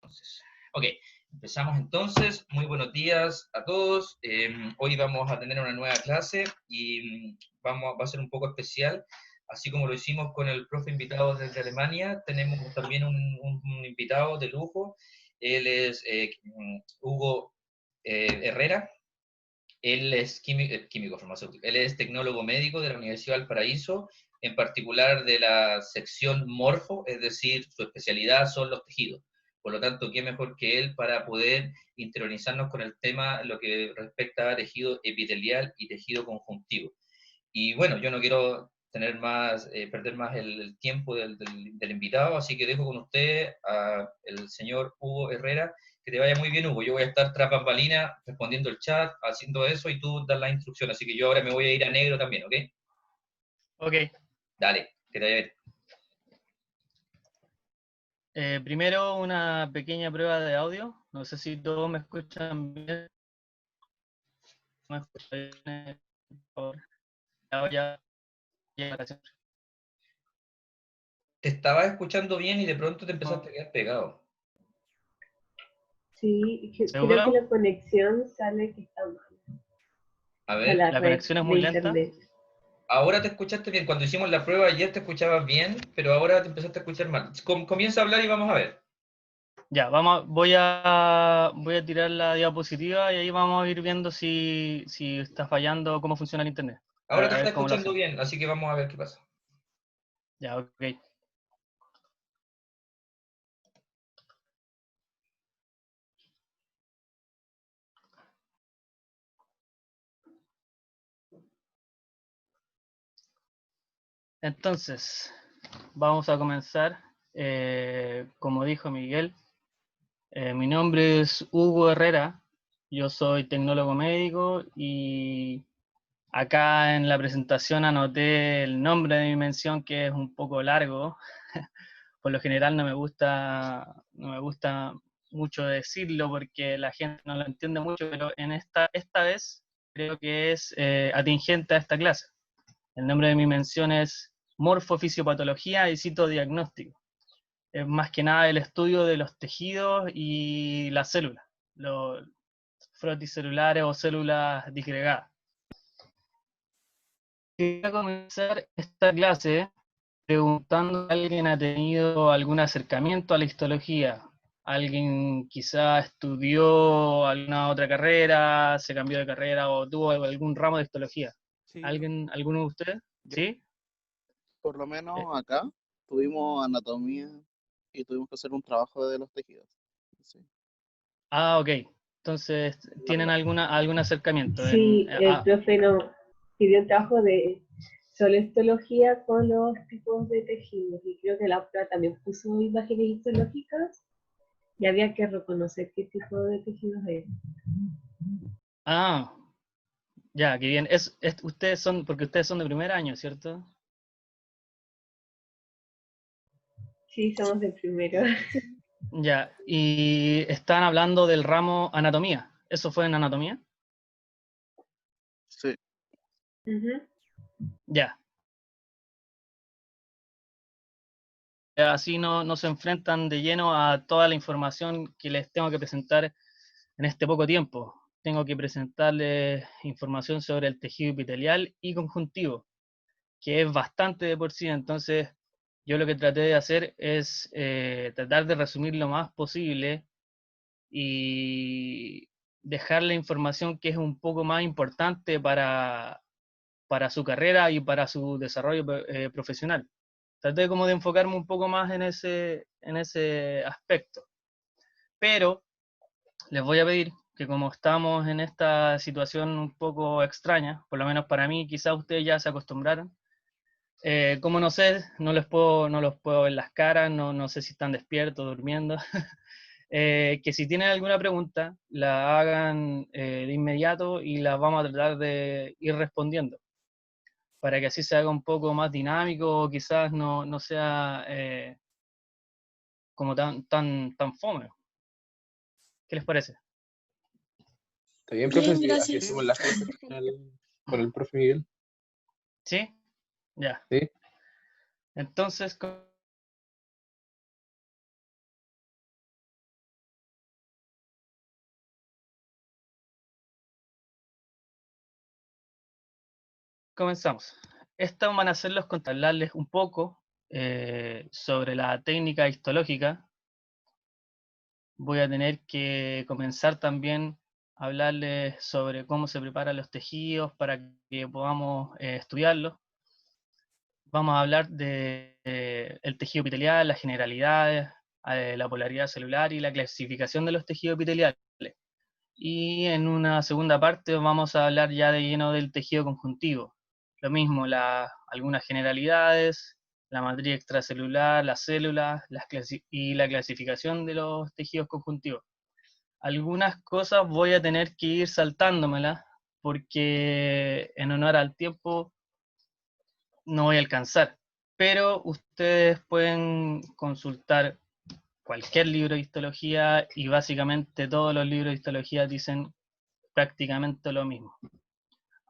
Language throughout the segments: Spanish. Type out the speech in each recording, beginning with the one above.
Entonces, ok, empezamos entonces. Muy buenos días a todos. Hoy vamos a tener una nueva clase y va a ser un poco especial. Así como lo hicimos con el profe invitado desde Alemania, tenemos también un invitado de lujo. Él es Hugo Herrera. Él es químico farmacéutico. Él es tecnólogo médico de la Universidad de Valparaíso, en particular de la sección morfo, es decir, su especialidad son los tejidos. Por lo tanto, ¿qué mejor que él para poder interiorizarnos con el tema lo que respecta a tejido epitelial y tejido conjuntivo? Y bueno, yo no quiero tener más, perder más el tiempo del invitado, así que dejo con usted al señor Hugo Herrera. Que te vaya muy bien, Hugo. Yo voy a estar tras bambalina respondiendo el chat, haciendo eso, y tú das la instrucción. Así que yo ahora me voy a ir a negro también, ¿ok? Ok. Dale, que te vaya bien. Primero una pequeña prueba de audio. No sé si todos me escuchan bien. ¿Me escuchan bien? Por favor. Ya. Te estaba escuchando bien y de pronto te empezaste a quedar pegado. Sí, creo que ¿Seguro? la conexión sale que está mal. A O sea, ver, la ¿La red conexión es de muy lenta? internet. ahora te escuchaste bien. Cuando hicimos la prueba ayer te escuchabas bien, pero ahora te empezaste a escuchar mal. Comienza a hablar y vamos a ver. Ya, voy a tirar la diapositiva y ahí vamos a ir viendo si está fallando, cómo funciona el internet. Ahora te A está ver cómo lo escuchando hacemos. bien, así que vamos a ver qué pasa. Ya, ok. Entonces, vamos a comenzar. Como dijo Miguel, mi nombre es Hugo Herrera. Yo soy tecnólogo médico y acá en la presentación anoté el nombre de mi mención, que es un poco largo. Por lo general no me gusta mucho decirlo porque la gente no lo entiende mucho, pero esta vez creo que es atingente a esta clase. El nombre de mi mención es Morfofisiopatología y Citodiagnóstico. Es más que nada el estudio de los tejidos y las células, los froticelulares o células disgregadas. Quería comenzar esta clase preguntando si alguien ha tenido algún acercamiento a la histología. Alguien quizá estudió alguna otra carrera, se cambió de carrera o tuvo algún ramo de histología. Sí, ¿Alguno de ustedes? yo, ¿Sí? por lo Eh, menos acá tuvimos anatomía y tuvimos que hacer un trabajo de los tejidos. Sí, ok. Entonces, una ¿tienen relación. algún acercamiento? Sí, el profe nos pidió un trabajo de histología con los tipos de tejidos. Y creo que la prueba también puso imágenes histológicas y había que reconocer qué tipo de tejidos eran. Ya, qué bien. Porque ustedes son de primer año, ¿cierto? Sí, somos de primero. Ya, y están hablando del ramo anatomía. ¿Eso fue en anatomía? Sí, Ujú. Ya. Así no se enfrentan de lleno a toda la información que les tengo que presentar en este poco tiempo. Tengo que presentarles información sobre el tejido epitelial y conjuntivo, que es bastante de por sí. Entonces, yo lo que traté de hacer es tratar de resumir lo más posible y dejar la información que es un poco más importante para su carrera y para su desarrollo profesional. Traté como de enfocarme un poco más en ese aspecto. Pero les voy a pedir que como estamos en esta situación un poco extraña, por lo menos para mí, quizás ustedes ya se acostumbraron, como no sé, no los puedo ver las caras, no sé si están despiertos, durmiendo, que si tienen alguna pregunta, la hagan de inmediato y la vamos a tratar de ir respondiendo, para que así se haga un poco más dinámico, o quizás no sea como tan fome. ¿Qué les parece? Está bien, profe, Bien, sí, así gracias. hacemos las clases con el profe Miguel. ¿Sí? Ya. ¿Sí? Entonces, comenzamos. Estos van a ser los hablarles un poco sobre la técnica histológica. Voy a tener que comenzar también a hablarles sobre cómo se preparan los tejidos para que podamos estudiarlos. Vamos a hablar del tejido epitelial, las generalidades, la polaridad celular y la clasificación de los tejidos epiteliales. Y en una segunda parte vamos a hablar ya de lleno del tejido conjuntivo. Lo mismo, algunas generalidades, la matriz extracelular, las células y la clasificación de los tejidos conjuntivos. Algunas cosas voy a tener que ir saltándomelas porque en honor al tiempo no voy a alcanzar. Pero ustedes pueden consultar cualquier libro de histología y básicamente todos los libros de histología dicen prácticamente lo mismo.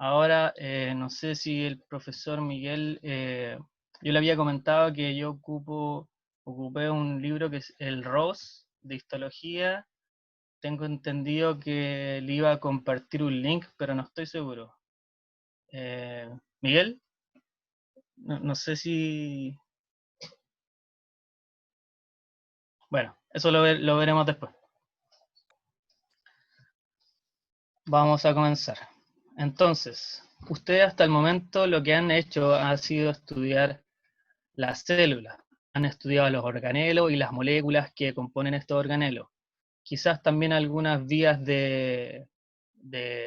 Ahora, no sé si el profesor Miguel, yo le había comentado que yo ocupé un libro que es el ROS de histología. Tengo entendido que le iba a compartir un link, pero no estoy seguro. Miguel, no sé si... Bueno, eso lo veremos después. Vamos a comenzar. Entonces, ustedes hasta el momento lo que han hecho ha sido estudiar las células. Han estudiado los organelos y las moléculas que componen estos organelos. Quizás también algunas vías de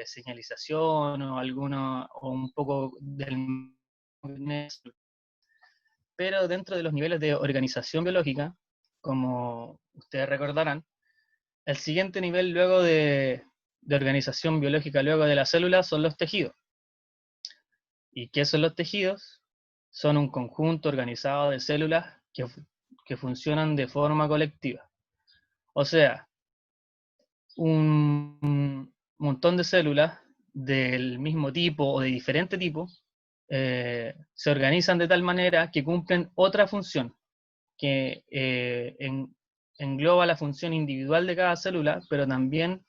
señalización o un poco del... Pero dentro de los niveles de organización biológica, como ustedes recordarán, el siguiente nivel luego de organización biológica luego de la célula son los tejidos. ¿Y qué son los tejidos? Son un conjunto organizado de células que funcionan de forma colectiva. O sea, un montón de células del mismo tipo o de diferente tipo se organizan de tal manera que cumplen otra función que engloba la función individual de cada célula, pero también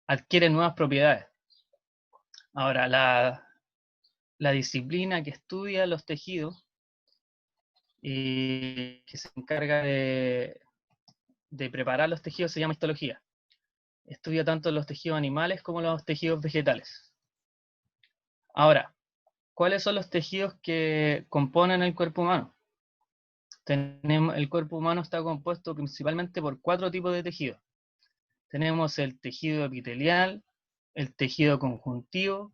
adquiere nuevas propiedades. Ahora, la disciplina que estudia los tejidos y que se encarga de preparar los tejidos se llama histología. Estudia tanto los tejidos animales como los tejidos vegetales. Ahora, ¿cuáles son los tejidos que componen el cuerpo humano? El cuerpo humano está compuesto principalmente por 4 tipos de tejidos. Tenemos el tejido epitelial, el tejido conjuntivo,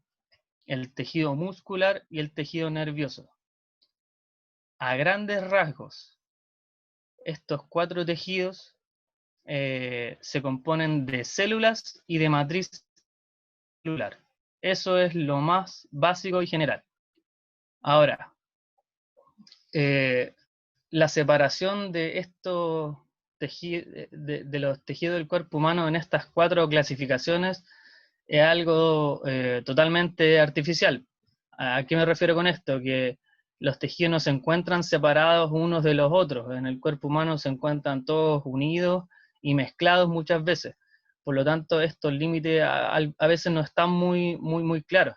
el tejido muscular y el tejido nervioso. A grandes rasgos, estos 4 tejidos se componen de células y de matriz celular. Eso es lo más básico y general. Ahora, la separación de estos tejidos, de los tejidos del cuerpo humano en estas 4 clasificaciones es algo totalmente artificial. ¿A qué me refiero con esto? Que los tejidos no se encuentran separados unos de los otros. En el cuerpo humano se encuentran todos unidos y mezclados muchas veces. Por lo tanto, estos límites a veces no están muy claros.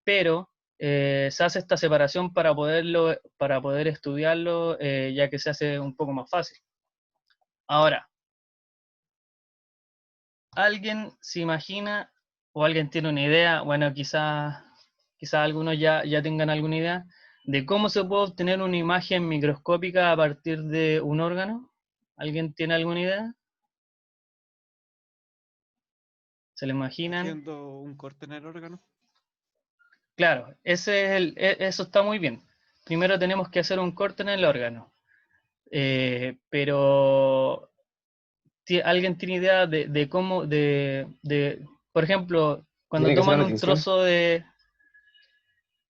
Pero se hace esta separación para poder estudiarlo, ya que se hace un poco más fácil. Ahora, ¿alguien se imagina o alguien tiene una idea? Bueno, quizás algunos ya tengan alguna idea de cómo se puede obtener una imagen microscópica a partir de un órgano. ¿Alguien tiene alguna idea? ¿Se lo imaginan? Haciendo un corte en el órgano. Claro, eso está muy bien. Primero tenemos que hacer un corte en el órgano. Pero ¿alguien tiene idea de cómo, por ejemplo, cuando Tiene que ser toman una un sección. trozo de...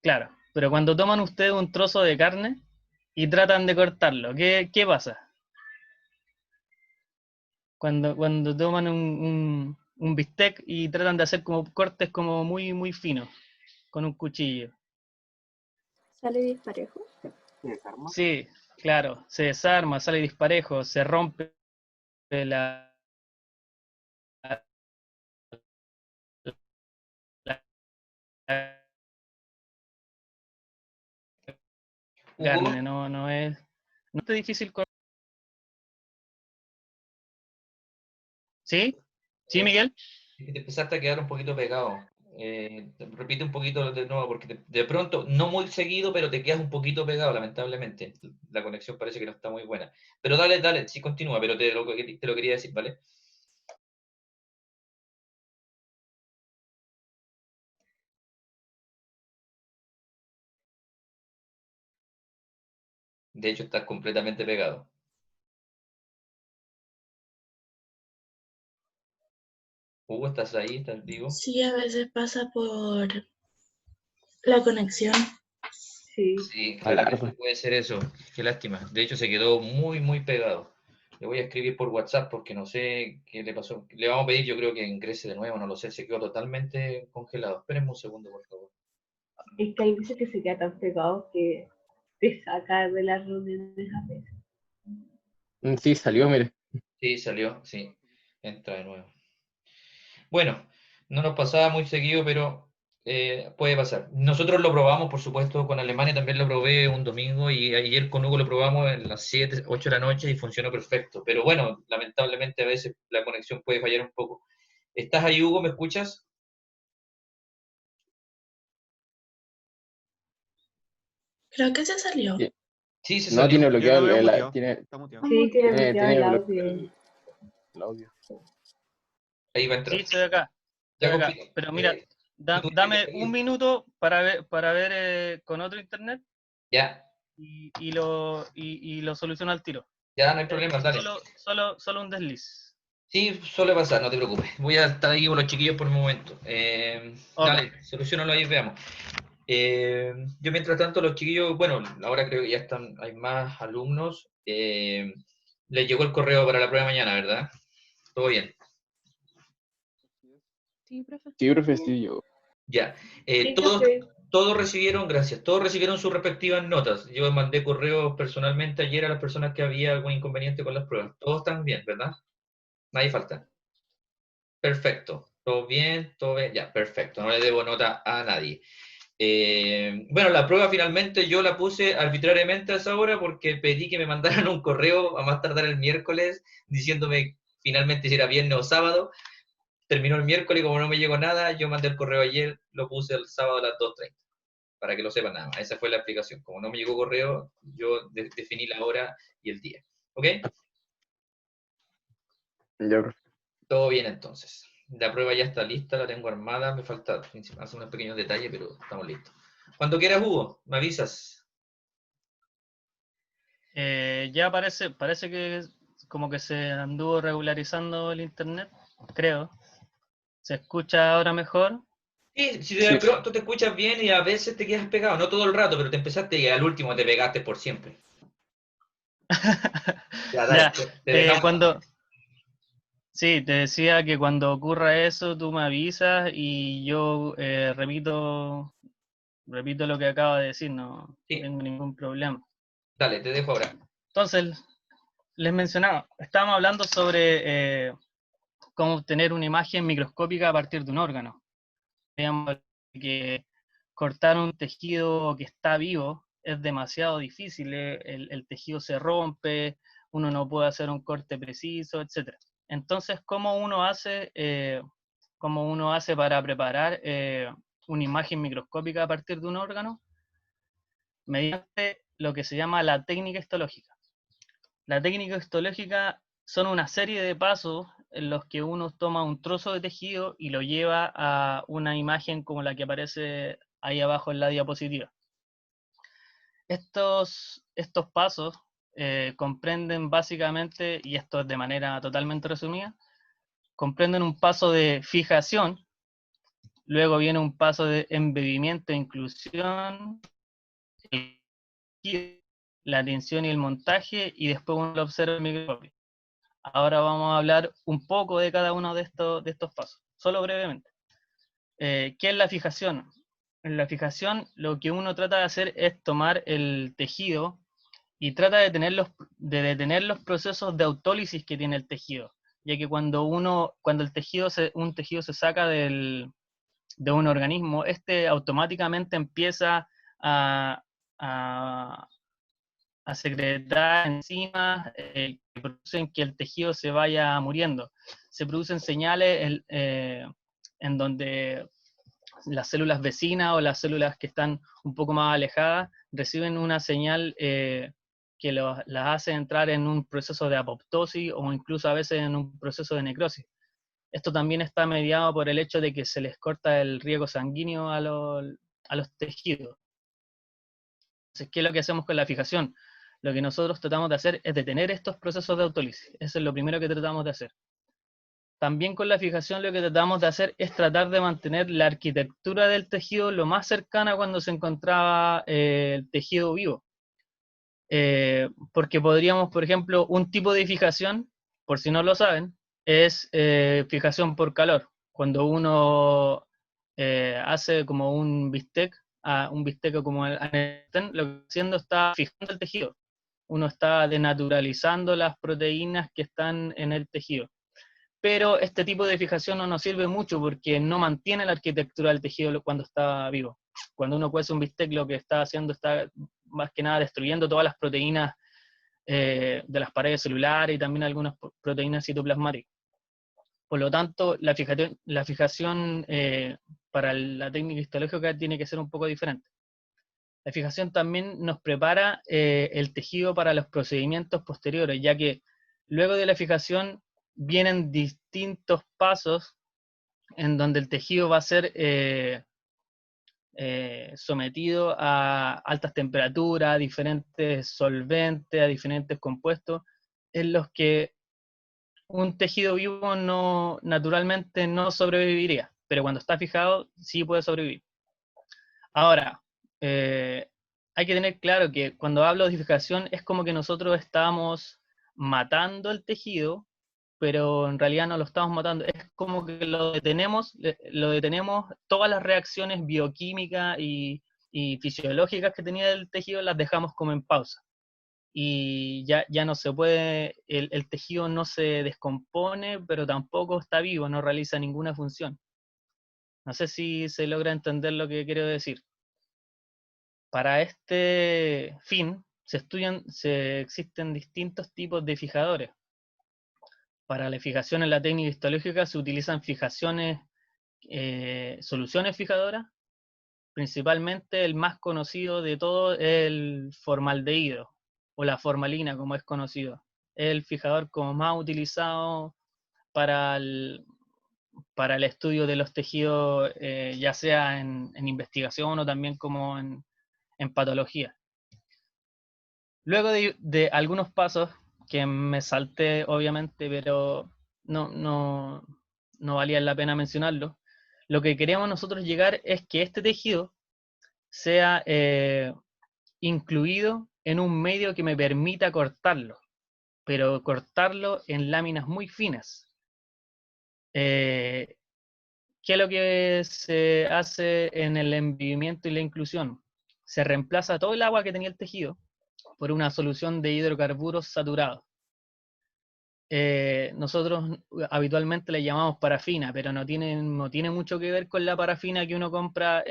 Claro, pero cuando toman ustedes un trozo de carne y tratan de cortarlo, ¿qué pasa? Cuando toman un bistec y tratan de hacer como cortes como muy finos con un cuchillo. Sale disparejo. ¿Se desarma? Sí, claro, se desarma, sale disparejo, se rompe la carne, Hugo, no es difícil. ¿Sí? ¿Sí, Miguel? es que te empezaste a quedar un poquito pegado. Repite un poquito de nuevo, porque de pronto, no muy seguido, pero te quedas un poquito pegado, lamentablemente. La conexión parece que no está muy buena. Pero dale, dale, sí continúa, pero te lo quería decir, ¿vale? De hecho, estás completamente pegado. Hugo, ¿estás ahí? ¿Estás vivo? Sí, a veces pasa por la conexión. Sí. Sí, claramente Alarma. puede ser eso. Qué lástima. De hecho, se quedó muy, muy pegado. Le voy a escribir por WhatsApp porque no sé qué le pasó. Le vamos a pedir, yo creo que ingrese de nuevo, no lo sé. Se quedó totalmente congelado. Espérenme un segundo, por favor. Es que hay veces que se queda tan pegado que te saca de las reuniones a veces. Sí, salió, mire. Sí, salió, sí. Entra de nuevo. Bueno, no nos pasaba muy seguido, pero puede pasar. Nosotros lo probamos, por supuesto, con Alemania también lo probé un domingo y ayer con Hugo lo probamos en las 7, 8 de la noche y funcionó perfecto. Pero bueno, lamentablemente a veces la conexión puede fallar un poco. ¿Estás ahí, Hugo? ¿Me escuchas? Creo que se salió. Ti- Sí, se No, tiene salió. Yo lo bloqueado veo muteado. tiene, Está muteado. Sí, tiene tiene, bloqueado tiene el bloqueado audio. el audio. Ahí va a Sí, entrar. estoy acá. Ya Estoy acá. confirmo. Pero mira, ¿Tú tuviste que dame un salir? minuto para ver con otro internet Ya, y lo soluciono al tiro. ya no hay problema, dale. Solo un desliz. Sí, suele pasar, no te preocupes. Voy a estar ahí con los chiquillos por un momento. Ok. Dale, solucionalo ahí, veamos. Yo mientras tanto los chiquillos, bueno, ahora creo que ya están, hay más alumnos. Les llegó el correo para la prueba de mañana, ¿verdad? Todo bien. Sí, profe. Sí, profe, sí, yo. Ya. Sí, Todos, profe. todos recibieron, gracias, todos recibieron sus respectivas notas. Yo mandé correos personalmente ayer a las personas que había algún inconveniente con las pruebas. Todos están bien, ¿verdad? Nadie falta. Perfecto. Todo bien, ya, perfecto. No le debo nota a nadie. Bueno, la prueba finalmente yo la puse arbitrariamente a esa hora porque pedí que me mandaran un correo a más tardar el miércoles diciéndome finalmente si era viernes o sábado. Terminó el miércoles y como no me llegó nada, yo mandé el correo ayer, lo puse el sábado a las 2:30, para que lo sepan nada más. Esa fue la explicación. Como no me llegó correo, yo definí la hora y el día. ¿Ok? Ya, profe. Todo bien entonces. La prueba ya está lista, la tengo armada, me falta hacer unos pequeños detalles, pero estamos listos. Cuando quieras, Hugo, me avisas. Ya parece que como que se anduvo regularizando el internet, creo. ¿Se escucha ahora mejor? Sí, si de Sí, pronto te escuchas bien y a veces te quedas pegado, no todo el rato, pero te empezaste y al último te pegaste por siempre. Ya, dale, Ya, te dejamos. sí, te decía que cuando ocurra eso, tú me avisas y yo repito lo que acabo de decir, no Sí, tengo ningún problema. dale, te dejo ahora. Entonces, les mencionaba, estábamos hablando sobre cómo obtener una imagen microscópica a partir de un órgano. Digamos que cortar un tejido que está vivo es demasiado difícil, el tejido se rompe, uno no puede hacer un corte preciso, etc. Entonces, cómo uno hace para preparar una imagen microscópica a partir de un órgano? Mediante lo que se llama la técnica histológica. La técnica histológica son una serie de pasos en los que uno toma un trozo de tejido y lo lleva a una imagen como la que aparece ahí abajo en la diapositiva. Estos pasos comprenden básicamente, y esto es de manera totalmente resumida, comprenden un paso de fijación, luego viene un paso de embebimiento e inclusión, la tensión y el montaje, y después uno lo observa en el microscopio. Ahora vamos a hablar un poco de cada uno de estos pasos, solo brevemente. ¿Qué es la fijación? En la fijación lo que uno trata de hacer es tomar el tejido y trata de detener los procesos de autólisis que tiene el tejido, ya que cuando un tejido se saca de un organismo, este automáticamente empieza a a secretar enzimas que producen que el tejido se vaya muriendo. Se producen señales en donde las células vecinas o las células que están un poco más alejadas reciben una señal que las hace entrar en un proceso de apoptosis o incluso a veces en un proceso de necrosis. Esto también está mediado por el hecho de que se les corta el riego sanguíneo a los tejidos. Entonces, ¿qué es lo que hacemos con la fijación? Lo que nosotros tratamos de hacer es detener estos procesos de autólisis. Eso es lo primero que tratamos de hacer. También con la fijación lo que tratamos de hacer es tratar de mantener la arquitectura del tejido lo más cercana a cuando se encontraba el tejido vivo. Porque podríamos, por ejemplo, un tipo de fijación, por si no lo saben, es fijación por calor. Cuando uno hace como un bistec como lo que está haciendo está fijando el tejido. Uno está denaturalizando las proteínas que están en el tejido. Pero este tipo de fijación no nos sirve mucho porque no mantiene la arquitectura del tejido cuando está vivo. Cuando uno cuece un bistec, lo que está haciendo está más que nada destruyendo todas las proteínas de las paredes celulares y también algunas proteínas citoplasmáticas. Por lo tanto, la fijación para la técnica histológica tiene que ser un poco diferente. La fijación también nos prepara el tejido para los procedimientos posteriores, ya que luego de la fijación vienen distintos pasos en donde el tejido va a ser sometido a altas temperaturas, a diferentes solventes, a diferentes compuestos, en los que un tejido vivo naturalmente no sobreviviría, pero cuando está fijado sí puede sobrevivir. Ahora, hay que tener claro que cuando hablo de fijación es como que nosotros estamos matando el tejido, pero en realidad no lo estamos matando, es como que lo detenemos todas las reacciones bioquímicas y fisiológicas que tenía el tejido las dejamos como en pausa. Y ya no se puede, el tejido no se descompone, pero tampoco está vivo, no realiza ninguna función. No sé si se logra entender lo que quiero decir. Para este fin existen distintos tipos de fijadores. Para la fijación en la técnica histológica se utilizan soluciones fijadoras. Principalmente el más conocido de todos es el formaldehído, o la formalina como es conocido. Es el fijador como más utilizado para el estudio de los tejidos, ya sea en investigación o también como en patología. Luego de algunos pasos que me salté, obviamente, pero no valía la pena mencionarlo, lo que queremos nosotros llegar es que este tejido sea incluido en un medio que me permita cortarlo, pero cortarlo en láminas muy finas. ¿Qué es lo que se hace en el embebimiento y la inclusión? Se reemplaza todo el agua que tenía el tejido por una solución de hidrocarburos saturados. Nosotros habitualmente le llamamos parafina, pero no tiene mucho que ver con la parafina que uno compra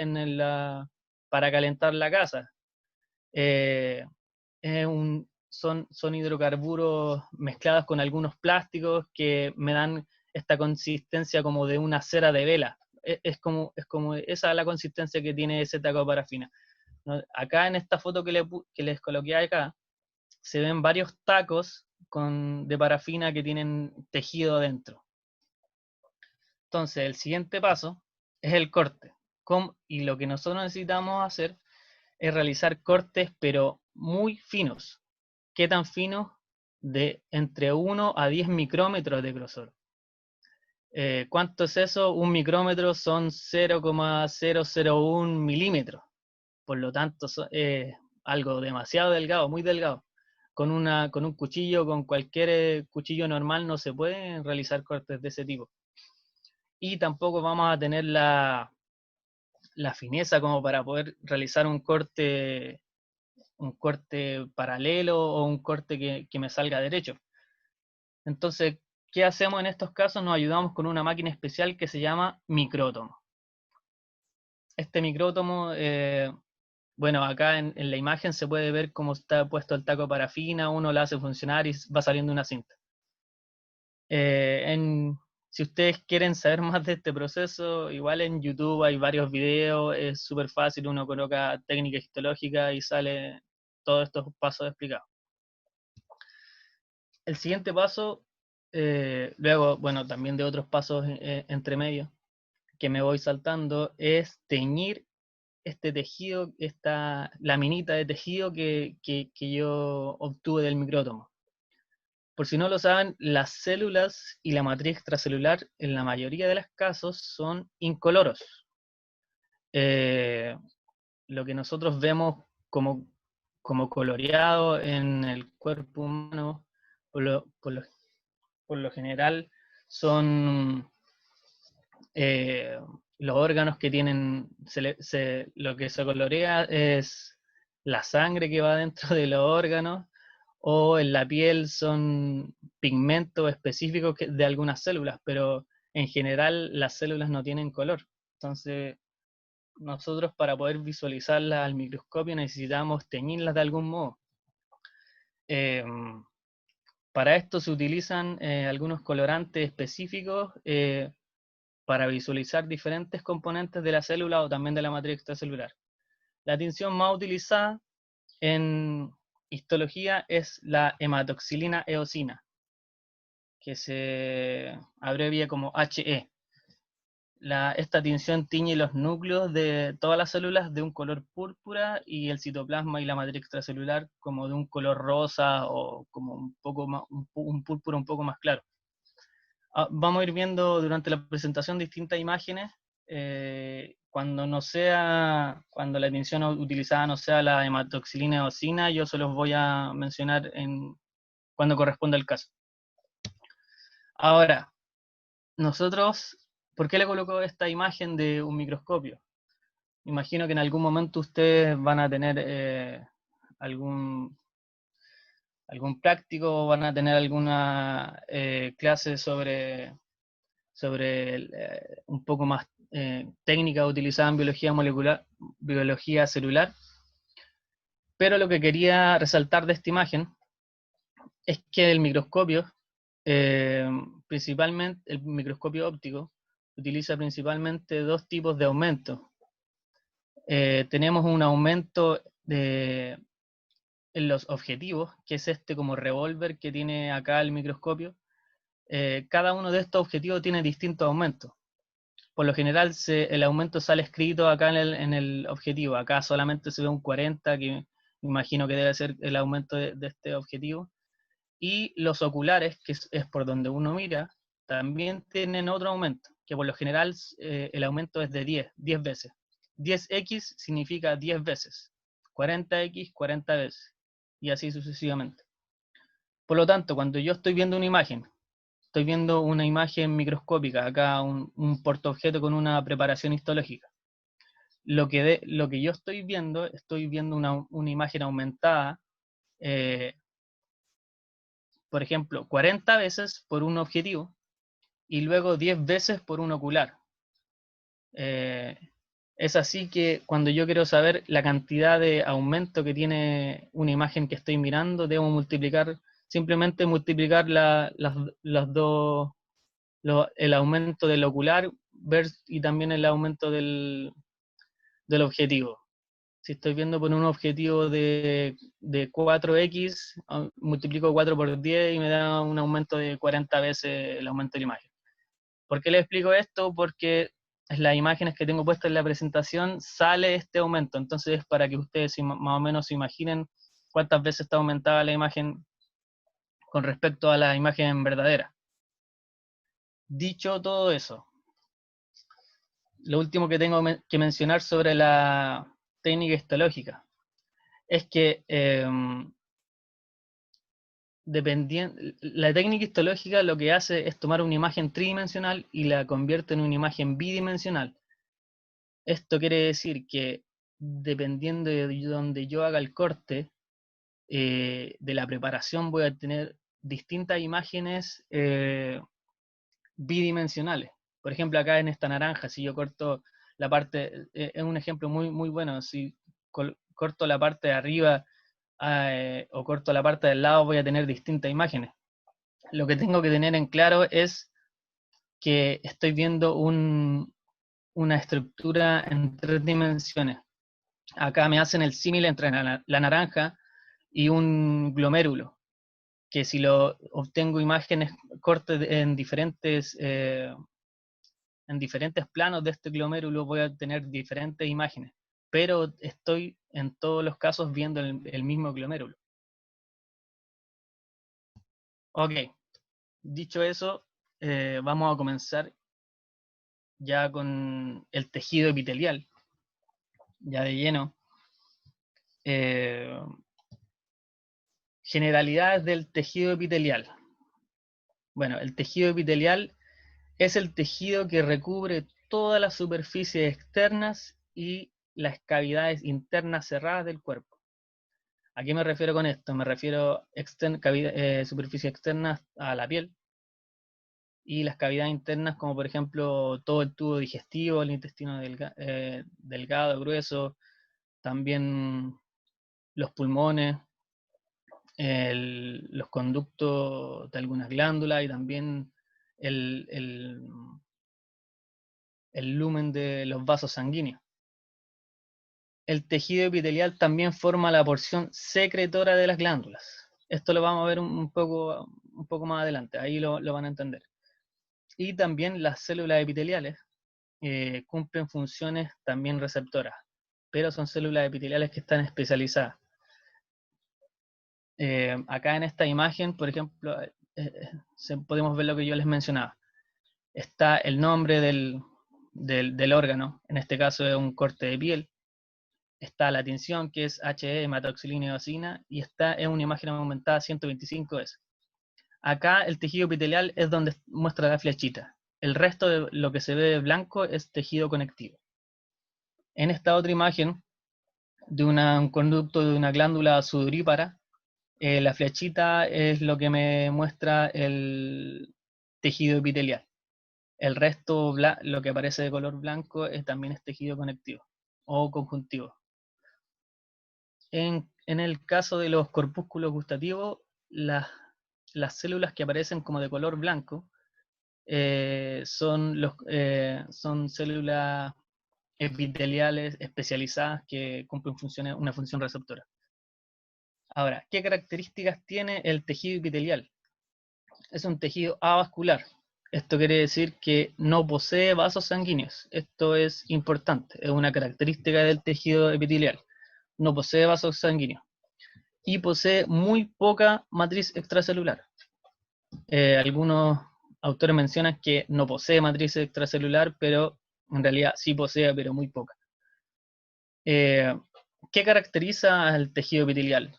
para calentar la casa. Son hidrocarburos mezclados con algunos plásticos que me dan esta consistencia como de una cera de vela. Es como esa es la consistencia que tiene ese taco de parafina. Acá en esta foto que les coloqué acá, se ven varios tacos de parafina que tienen tejido dentro. Entonces, el siguiente paso es el corte. Y lo que nosotros necesitamos hacer es realizar cortes, pero muy finos. ¿Qué tan finos? De entre 1 a 10 micrómetros de grosor. ¿Cuánto es eso? Un micrómetro son 0,001 milímetros. Por lo tanto, es algo demasiado delgado, muy delgado. Con un cuchillo, con cualquier cuchillo normal, no se pueden realizar cortes de ese tipo. Y tampoco vamos a tener la fineza como para poder realizar un corte paralelo o un corte que me salga derecho. Entonces, ¿qué hacemos en estos casos? Nos ayudamos con una máquina especial que se llama micrótomo. Este micrótomo bueno, acá en la imagen se puede ver cómo está puesto el taco de parafina, uno la hace funcionar y va saliendo una cinta. Si ustedes quieren saber más de este proceso, igual en YouTube hay varios videos, es súper fácil, uno coloca técnica histológica y sale todos estos pasos explicados. El siguiente paso, luego, bueno, también de otros pasos entre medio que me voy saltando, es teñir este tejido, esta laminita de tejido que yo obtuve del micrótomo. Por si no lo saben, las células y la matriz extracelular en la mayoría de los casos son incoloros. Lo que nosotros vemos como coloreado en el cuerpo humano, por lo general, son los órganos que tienen, lo que se colorea es la sangre que va dentro de los órganos, o en la piel son pigmentos específicos de algunas células, pero en general las células no tienen color. Entonces, nosotros para poder visualizarlas al microscopio necesitamos teñirlas de algún modo. Para esto se utilizan algunos colorantes específicos para visualizar diferentes componentes de la célula o también de la matriz extracelular. La tinción más utilizada en histología es la hematoxilina eosina, que se abrevia como HE. Esta tinción tiñe los núcleos de todas las células de un color púrpura y el citoplasma y la matriz extracelular como de un color rosa o como un poco más, un púrpura un poco más claro. Vamos a ir viendo durante la presentación distintas imágenes. Cuando la tinción utilizada no sea la hematoxilina eosina, yo se los voy a mencionar cuando corresponda el caso. Ahora, nosotros, ¿por qué le coloco esta imagen de un microscopio? Imagino que en algún momento ustedes van a tener algún práctico, van a tener alguna clase sobre un poco más técnica utilizada en biología molecular, biología celular. Pero lo que quería resaltar de esta imagen es que el microscopio, principalmente el microscopio óptico, utiliza principalmente dos tipos de aumento. Tenemos un aumento en los objetivos, que es este como revólver que tiene acá el microscopio. Cada uno de estos objetivos tiene distintos aumentos. Por lo general el aumento sale escrito acá en el objetivo. Acá solamente se ve un 40, que imagino que debe ser el aumento de este objetivo. Y los oculares, que es por donde uno mira, también tienen otro aumento, que por lo general el aumento es de 10 veces. 10x significa 10 veces, 40x, 40 veces, y así sucesivamente. Por lo tanto, cuando yo estoy viendo una imagen, estoy viendo una imagen microscópica, acá un portaobjeto con una preparación histológica. Lo que yo estoy viendo una imagen aumentada, por ejemplo, 40 veces por un objetivo y luego 10 veces por un ocular. Es así que cuando yo quiero saber la cantidad de aumento que tiene una imagen que estoy mirando, debo simplemente multiplicar las dos, el aumento del ocular y también el aumento del objetivo. Si estoy viendo por un objetivo de 4x, multiplico 4 por 10 y me da un aumento de 40 veces el aumento de la imagen. ¿Por qué les explico esto? Porque en las imágenes que tengo puestas en la presentación sale este aumento. Entonces es para que ustedes más o menos se imaginen cuántas veces está aumentada la imagen con respecto a la imagen verdadera. Dicho todo eso, lo último que tengo que mencionar sobre la técnica histológica es que la técnica histológica lo que hace es tomar una imagen tridimensional y la convierte en una imagen bidimensional. Esto quiere decir que dependiendo de donde yo haga el corte de la preparación, voy a tener distintas imágenes bidimensionales. Por ejemplo, acá en esta naranja, si yo corto la parte, es un ejemplo muy, muy bueno, si corto la parte de arriba o corto la parte del lado, voy a tener distintas imágenes. Lo que tengo que tener en claro es que estoy viendo una estructura en 3 dimensiones. Acá me hacen el símil entre la naranja y un glomérulo, que si lo obtengo imágenes cortes en diferentes planos de este glomérulo voy a tener diferentes imágenes, pero estoy en todos los casos viendo el mismo glomérulo. Ok, dicho eso, vamos a comenzar ya con el tejido epitelial, ya de lleno. Generalidades del tejido epitelial. Bueno, el tejido epitelial es el tejido que recubre todas las superficies externas y las cavidades internas cerradas del cuerpo. ¿A qué me refiero con esto? Me refiero a superficies externas a la piel y las cavidades internas, como por ejemplo todo el tubo digestivo, el intestino delgado, grueso, también los pulmones, los conductos de algunas glándulas y también el lumen de los vasos sanguíneos. El tejido epitelial también forma la porción secretora de las glándulas. Esto lo vamos a ver un poco más adelante, ahí lo van a entender. Y también las células epiteliales cumplen funciones también receptoras, pero son células epiteliales que están especializadas. Acá en esta imagen, por ejemplo, podemos ver lo que yo les mencionaba. Está el nombre del órgano, en este caso es un corte de piel. Está la tinción, que es HE, hematoxilina eosina, y es una imagen aumentada 125S. Acá el tejido epitelial es donde muestra la flechita. El resto de lo que se ve blanco es tejido conectivo. En esta otra imagen de un conducto de una glándula sudorípara, la flechita es lo que me muestra el tejido epitelial. El resto, lo que aparece de color blanco, también es tejido conectivo o conjuntivo. En el caso de los corpúsculos gustativos, las células que aparecen como de color blanco son células epiteliales especializadas que cumplen una función receptora. Ahora, ¿qué características tiene el tejido epitelial? Es un tejido avascular. Esto quiere decir que no posee vasos sanguíneos. Esto es importante, es una característica del tejido epitelial. No posee vasos sanguíneos. Y posee muy poca matriz extracelular. Algunos autores mencionan que no posee matriz extracelular, pero en realidad sí posee, pero muy poca. ¿Qué caracteriza al tejido epitelial?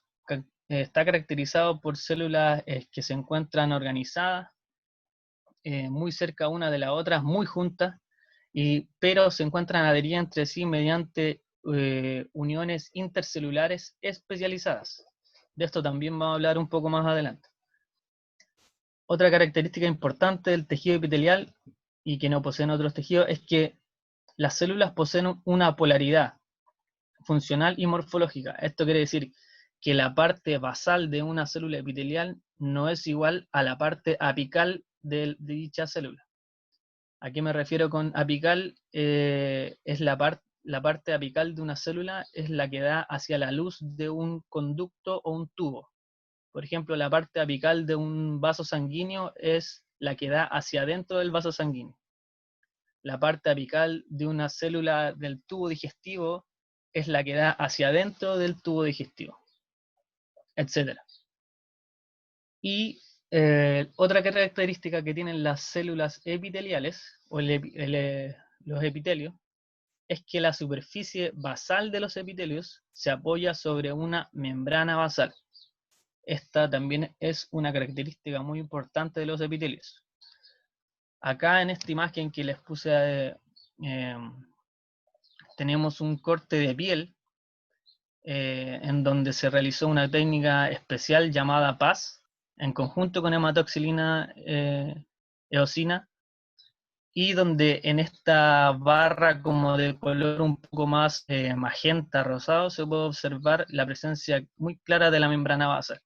Está caracterizado por células que se encuentran organizadas, muy cerca una de la otra, muy juntas, pero se encuentran adheridas entre sí mediante uniones intercelulares especializadas. De esto también vamos a hablar un poco más adelante. Otra característica importante del tejido epitelial y que no poseen otros tejidos es que las células poseen una polaridad funcional y morfológica. Esto quiere decir que la parte basal de una célula epitelial no es igual a la parte apical de dicha célula. ¿A qué me refiero con apical? Es la parte apical de una célula es la que da hacia la luz de un conducto o un tubo. Por ejemplo, la parte apical de un vaso sanguíneo es la que da hacia adentro del vaso sanguíneo. La parte apical de una célula del tubo digestivo es la que da hacia adentro del tubo digestivo, etc. Y otra característica que tienen las células epiteliales, o los epitelios, es que la superficie basal de los epitelios se apoya sobre una membrana basal. Esta también es una característica muy importante de los epitelios. Acá en esta imagen que les puse, tenemos un corte de piel en donde se realizó una técnica especial llamada PAS, en conjunto con hematoxilina eosina, y donde en esta barra como de color un poco más magenta, rosado, se puede observar la presencia muy clara de la membrana basal.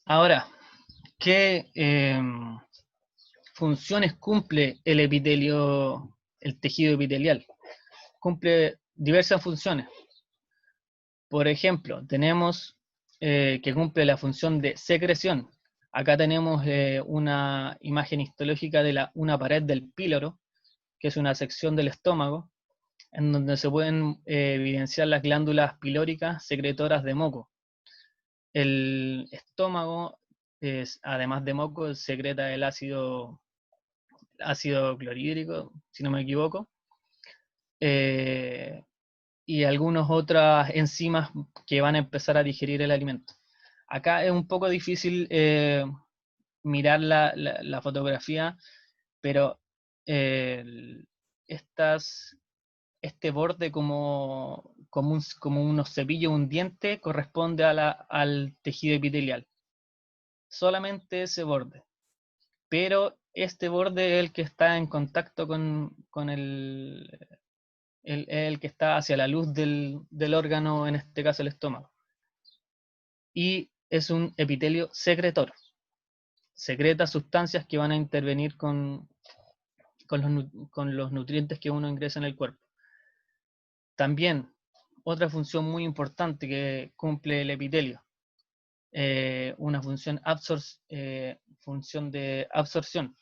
Ahora, ¿qué funciones cumple el epitelio, el tejido epitelial? Cumple diversas funciones. Por ejemplo, tenemos que cumple la función de secreción. Acá tenemos una imagen histológica de una pared del píloro, que es una sección del estómago, en donde se pueden evidenciar las glándulas pilóricas secretoras de moco. El estómago, además de moco, secreta el ácido clorhídrico, si no me equivoco, y algunas otras enzimas que van a empezar a digerir el alimento. Acá es un poco difícil mirar la fotografía, pero este borde como unos cepillos, un diente, corresponde al tejido epitelial. Solamente ese borde. Pero este borde es el que está en contacto con el que está hacia la luz del órgano, en este caso el estómago. Y es un epitelio secretor. Secreta sustancias que van a intervenir con los nutrientes que uno ingresa en el cuerpo. También, otra función muy importante que cumple el epitelio, una función de absorción.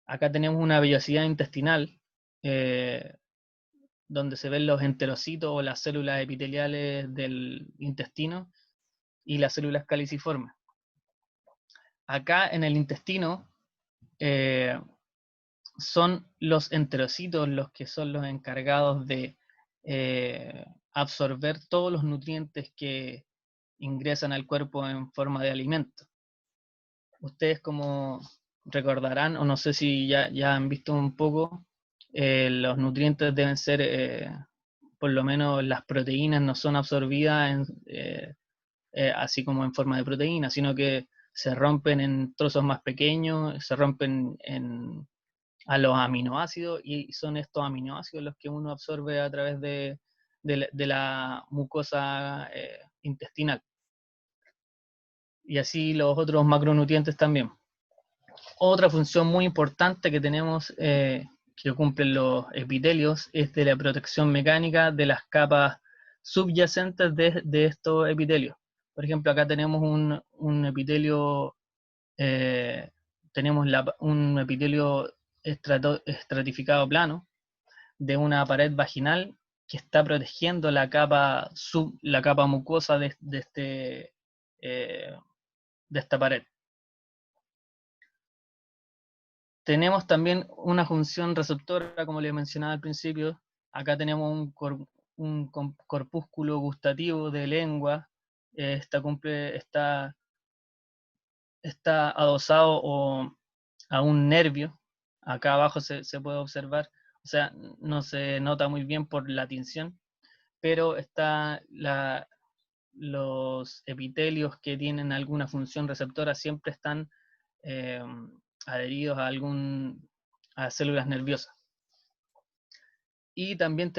Acá tenemos una vellosidad intestinal, donde se ven los enterocitos o las células epiteliales del intestino y las células caliciformes. Acá en el intestino son los enterocitos los que son los encargados de absorber todos los nutrientes que ingresan al cuerpo en forma de alimento. Ustedes, como recordarán, o no sé si ya han visto un poco, los nutrientes deben ser, por lo menos las proteínas no son absorbidas así como en forma de proteína, sino que se rompen en trozos más pequeños, se rompen a los aminoácidos, y son estos aminoácidos los que uno absorbe a través de la mucosa intestinal. Y así los otros macronutrientes también. Otra función muy importante que tenemos, que cumplen los epitelios, es de la protección mecánica de las capas subyacentes de estos epitelios. Por ejemplo, acá tenemos un epitelio, un epitelio estratificado plano de una pared vaginal que está protegiendo la capa mucosa de esta pared. Tenemos también una función receptora, como les mencionaba al principio. Acá tenemos un corpúsculo gustativo de lengua. Está adosado a un nervio. Acá abajo se puede observar. O sea, no se nota muy bien por la tinción, pero los epitelios que tienen alguna función receptora siempre están adheridos a células nerviosas. Y también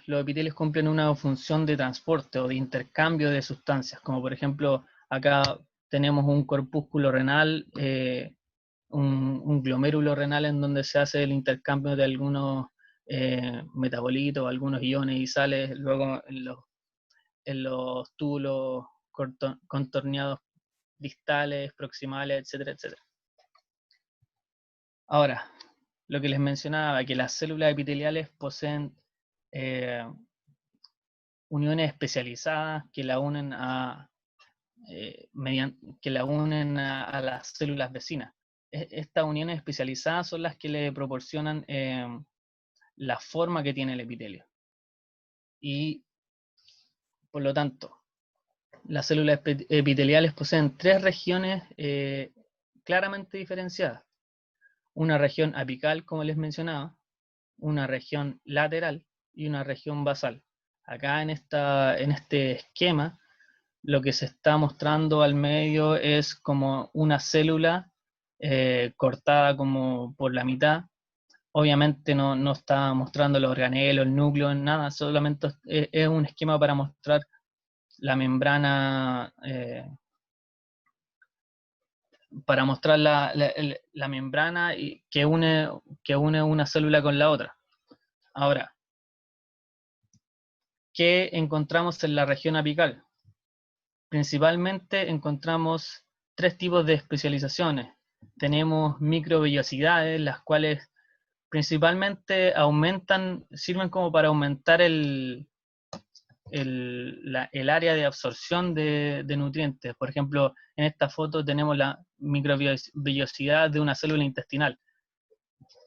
los epitelios cumplen una función de transporte o de intercambio de sustancias, como por ejemplo acá tenemos un corpúsculo renal, un glomérulo renal, en donde se hace el intercambio de algunos metabolitos, algunos iones y sales, luego en los túbulos contorneados distales, proximales, etcétera, etcétera. Ahora, lo que les mencionaba, que las células epiteliales poseen uniones especializadas que la unen a las células vecinas. Estas uniones especializadas son las que le proporcionan la forma que tiene el epitelio. Y, por lo tanto, las células epiteliales poseen tres regiones claramente diferenciadas. Una región apical, como les mencionaba, una región lateral y una región basal. Acá en este esquema, lo que se está mostrando al medio es como una célula cortada como por la mitad. Obviamente no está mostrando los organelos, el núcleo, nada, solamente es un esquema para mostrar la membrana, para mostrar la membrana que une una célula con la otra. Ahora, ¿qué encontramos en la región apical? Principalmente encontramos 3 tipos de especializaciones. Tenemos microvellosidades, las cuales principalmente sirven como para aumentar el área de absorción de nutrientes. Por ejemplo, en esta foto tenemos la microvellosidad de una célula intestinal.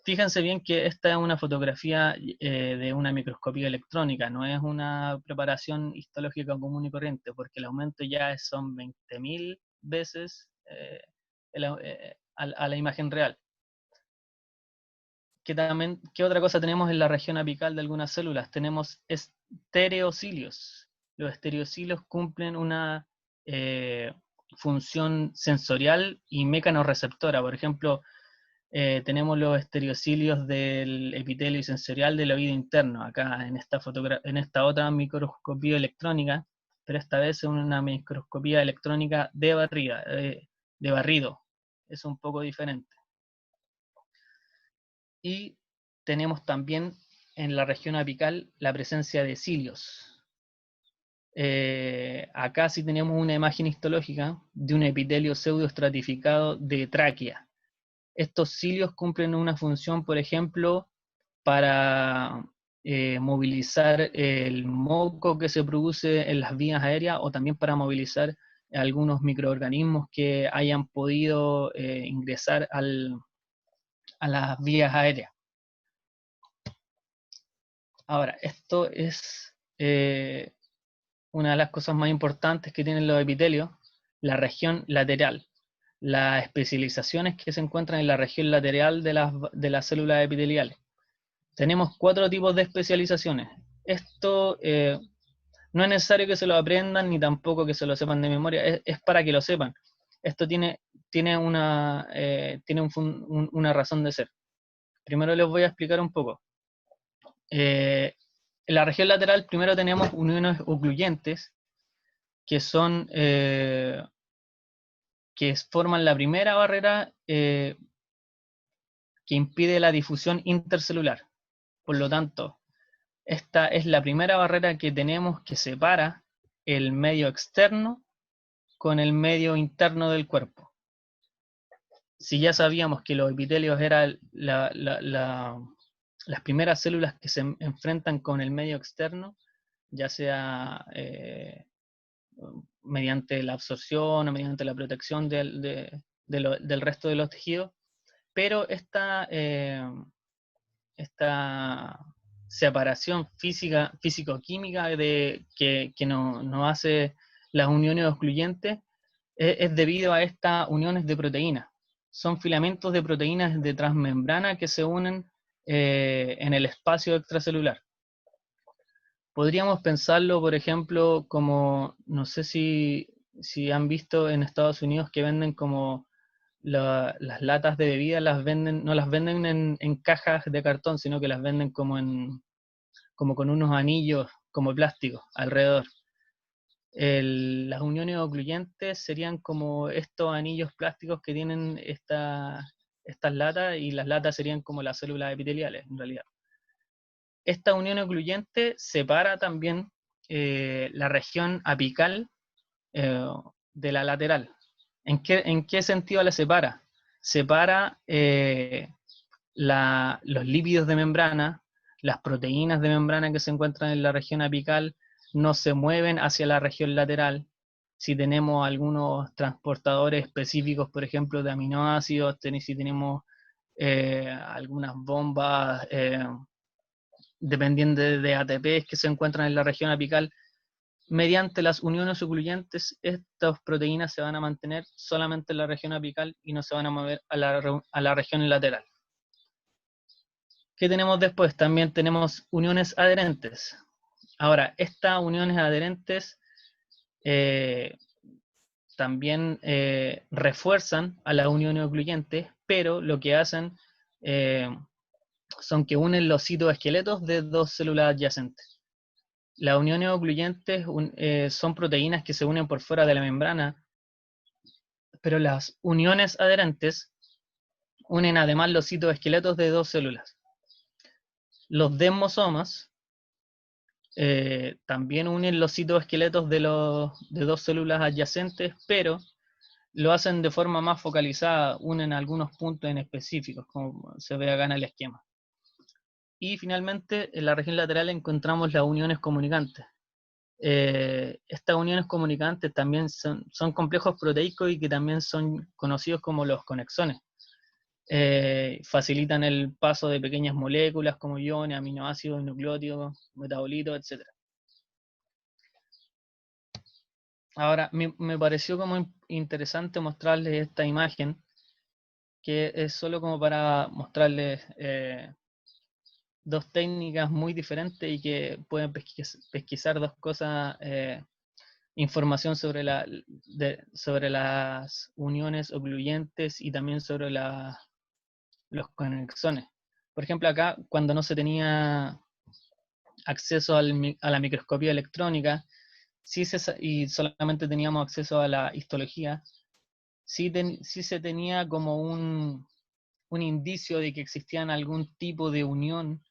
Fíjense bien que esta es una fotografía de una microscopía electrónica, no es una preparación histológica común y corriente, porque el aumento ya son 20.000 veces a la imagen real. ¿Qué otra cosa tenemos en la región apical de algunas células? Tenemos estereocilios. Los estereocilios cumplen una función sensorial y mecanorreceptora. Por ejemplo, tenemos los estereocilios del epitelio sensorial del oído interno, acá en esta otra microscopía electrónica, pero esta vez es una microscopía electrónica de barrido. Es un poco diferente. Y tenemos también en la región apical la presencia de cilios. Acá sí tenemos una imagen histológica de un epitelio pseudoestratificado de tráquea. Estos cilios cumplen una función, por ejemplo, para movilizar el moco que se produce en las vías aéreas, o también para movilizar algunos microorganismos que hayan podido ingresar a las vías aéreas. Ahora, esto es una de las cosas más importantes que tienen los epitelios, la región lateral. Las especializaciones que se encuentran en la región lateral de las células epiteliales. Tenemos 4 tipos de especializaciones. Esto no es necesario que se lo aprendan, ni tampoco que se lo sepan de memoria, es para que lo sepan. Esto tiene una razón de ser. Primero les voy a explicar un poco. En la región lateral primero tenemos uniones ocluyentes, que son que forman la primera barrera que impide la difusión intercelular. Por lo tanto, esta es la primera barrera que tenemos que separa el medio externo con el medio interno del cuerpo. Si ya sabíamos que los epitelios eran las primeras células que se enfrentan con el medio externo, ya sea mediante la absorción o mediante la protección del resto de los tejidos, pero esta separación físico-química que nos hace las uniones ocluyentes es debido a estas uniones de proteínas. Son filamentos de proteínas de transmembrana que se unen en el espacio extracelular. Podríamos pensarlo, por ejemplo, como, no sé si han visto en Estados Unidos que venden como las latas de bebida, no las venden en cajas de cartón, sino que las venden como con unos anillos como plástico alrededor. Las uniones ocluyentes serían como estos anillos plásticos que tienen estas latas, y las latas serían como las células epiteliales, en realidad. Esta unión ocluyente separa también la región apical de la lateral. ¿En qué sentido la separa? Separa los lípidos de membrana, las proteínas de membrana que se encuentran en la región apical no se mueven hacia la región lateral. Si tenemos algunos transportadores específicos, por ejemplo, de aminoácidos, si tenemos algunas bombas dependientes de ATP que se encuentran en la región apical, mediante las uniones ocluyentes, estas proteínas se van a mantener solamente en la región apical y no se van a mover a la región lateral. ¿Qué tenemos después? También tenemos uniones adherentes. Ahora, estas uniones adherentes también refuerzan a las uniones ocluyentes, pero lo que hacen son que unen los citoesqueletos de dos células adyacentes. Las uniones ocluyentes son proteínas que se unen por fuera de la membrana, pero las uniones adherentes unen además los citoesqueletos de dos células. Los desmosomas también unen los citoesqueletos de dos células adyacentes, pero lo hacen de forma más focalizada, unen algunos puntos en específicos, como se ve acá en el esquema. Y finalmente, en la región lateral encontramos las uniones comunicantes. Estas uniones comunicantes también son complejos proteicos y que también son conocidos como los conexones. Facilitan el paso de pequeñas moléculas como iones, aminoácidos, nucleótidos, metabolitos, etc. Ahora, me pareció como interesante mostrarles esta imagen, que es solo como para mostrarles dos técnicas muy diferentes y que pueden pesquisar dos cosas, información sobre las uniones ocluyentes y también sobre los conexones. Por ejemplo, acá, cuando no se tenía acceso a la microscopía electrónica, y solamente teníamos acceso a la histología, sí se tenía como un indicio de que existían algún tipo de unión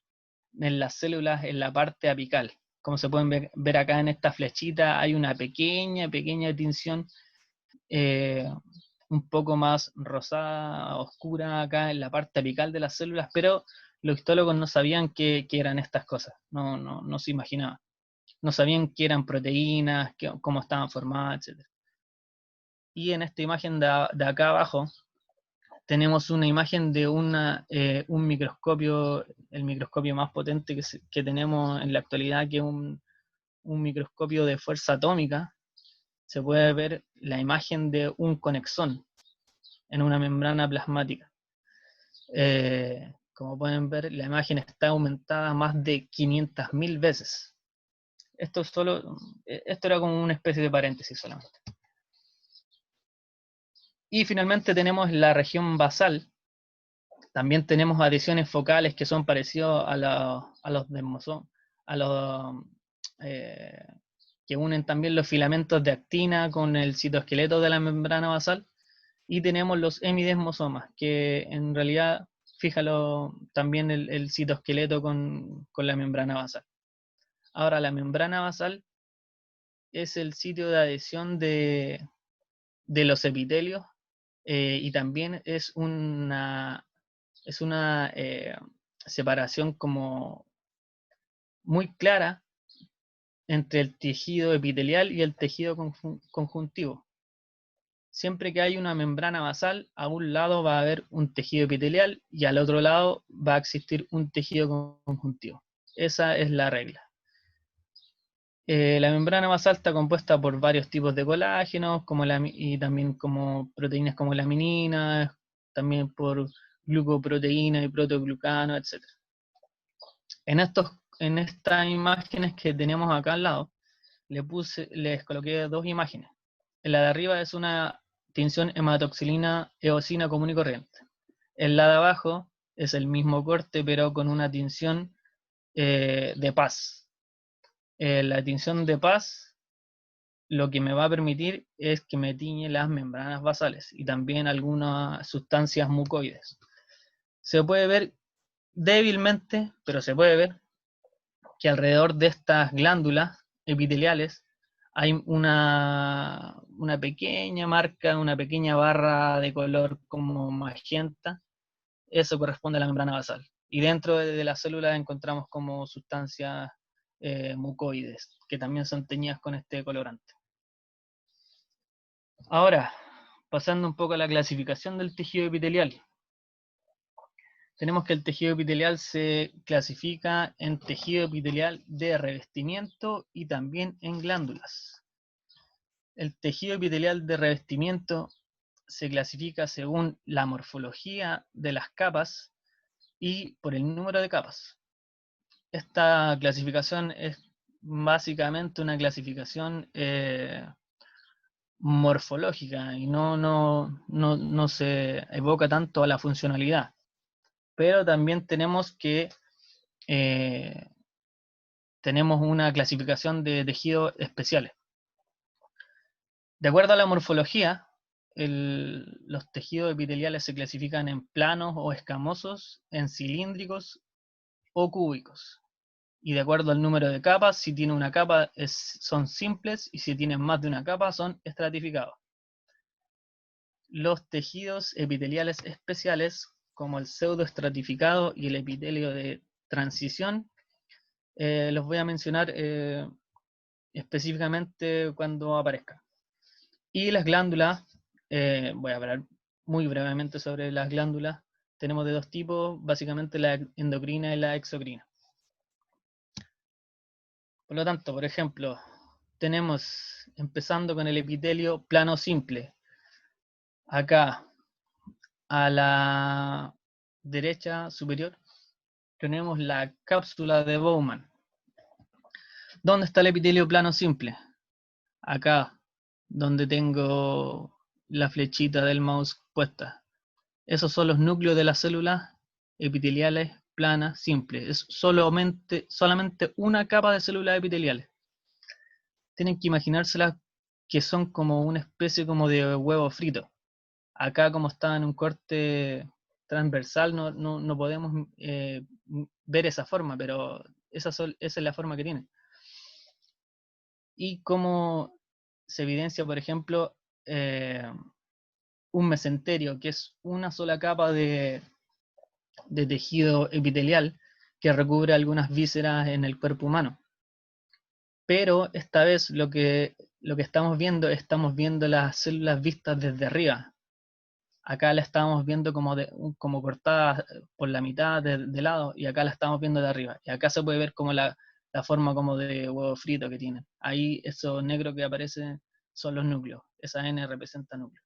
en las células en la parte apical. Como se pueden ver acá en esta flechita, hay una pequeña tinción un poco más rosada, oscura acá en la parte apical de las células, pero los histólogos no sabían qué eran estas cosas, no se imaginaban. No sabían qué eran proteínas, cómo estaban formadas, etc. Y en esta imagen de acá abajo tenemos una imagen de un microscopio, el microscopio más potente que tenemos en la actualidad, que es un microscopio de fuerza atómica. Se puede ver la imagen de un conexón en una membrana plasmática. Como pueden ver, la imagen está aumentada más de 500.000 veces. Esto era como una especie de paréntesis solamente. Y finalmente tenemos la región basal. También tenemos adhesiones focales que son parecidos a los desmosomas, que unen también los filamentos de actina con el citoesqueleto de la membrana basal. Y tenemos los hemidesmosomas, que en realidad, fíjalo, también el citoesqueleto con la membrana basal. Ahora, la membrana basal es el sitio de adhesión de los epitelios, y también es una separación como muy clara entre el tejido epitelial y el tejido conjuntivo. Siempre que hay una membrana basal, a un lado va a haber un tejido epitelial y al otro lado va a existir un tejido conjuntivo. Esa es la regla. La membrana basal está compuesta por varios tipos de colágenos y también como proteínas como lamininas, también por glucoproteínas y protoglucanos, etc. En estas imágenes que tenemos acá al lado, les coloqué dos imágenes. En la de arriba es una tinción hematoxilina eosina común y corriente. En la de abajo es el mismo corte, pero con una tinción de paz. La tinción de paz lo que me va a permitir es que me tiñe las membranas basales y también algunas sustancias mucoides. Se puede ver débilmente, pero se puede ver que alrededor de estas glándulas epiteliales hay una pequeña marca, una pequeña barra de color como magenta. Eso corresponde a la membrana basal. Y dentro de la célula encontramos como sustancias mucoides, que también son teñidas con este colorante. Ahora, pasando un poco a la clasificación del tejido epitelial. Tenemos que el tejido epitelial se clasifica en tejido epitelial de revestimiento y también en glándulas. El tejido epitelial de revestimiento se clasifica según la morfología de las capas y por el número de capas. Esta clasificación es básicamente una clasificación morfológica y no se evoca tanto a la funcionalidad. Pero también tenemos que tenemos una clasificación de tejidos especiales. De acuerdo a la morfología, los tejidos epiteliales se clasifican en planos o escamosos, en cilíndricos o cúbicos. Y de acuerdo al número de capas, si tiene una capa son simples y si tienen más de una capa son estratificados. Los tejidos epiteliales especiales, como el pseudoestratificado y el epitelio de transición, los voy a mencionar específicamente cuando aparezca. Y las glándulas, voy a hablar muy brevemente sobre las glándulas. Tenemos de dos tipos, básicamente la endocrina y la exocrina. Por lo tanto, por ejemplo, tenemos, empezando con el epitelio plano simple. Acá, a la derecha superior, tenemos la cápsula de Bowman. ¿Dónde está el epitelio plano simple? Acá, donde tengo la flechita del mouse puesta. Esos son los núcleos de las células epiteliales planas simples. Es solamente una capa de células epiteliales. Tienen que imaginárselas que son como una especie como de huevo frito. Acá, como está en un corte transversal, no podemos ver esa forma, pero esa es la forma que tiene. Y como se evidencia, por ejemplo, un mesenterio, que es una sola capa de tejido epitelial que recubre algunas vísceras en el cuerpo humano. Pero esta vez lo que estamos viendo las células vistas desde arriba. Acá la estamos viendo como cortada por la mitad de lado, y acá la estamos viendo de arriba. Y acá se puede ver como la forma como de huevo frito que tienen. Ahí eso negro que aparece son los núcleos. Esa N representa núcleo.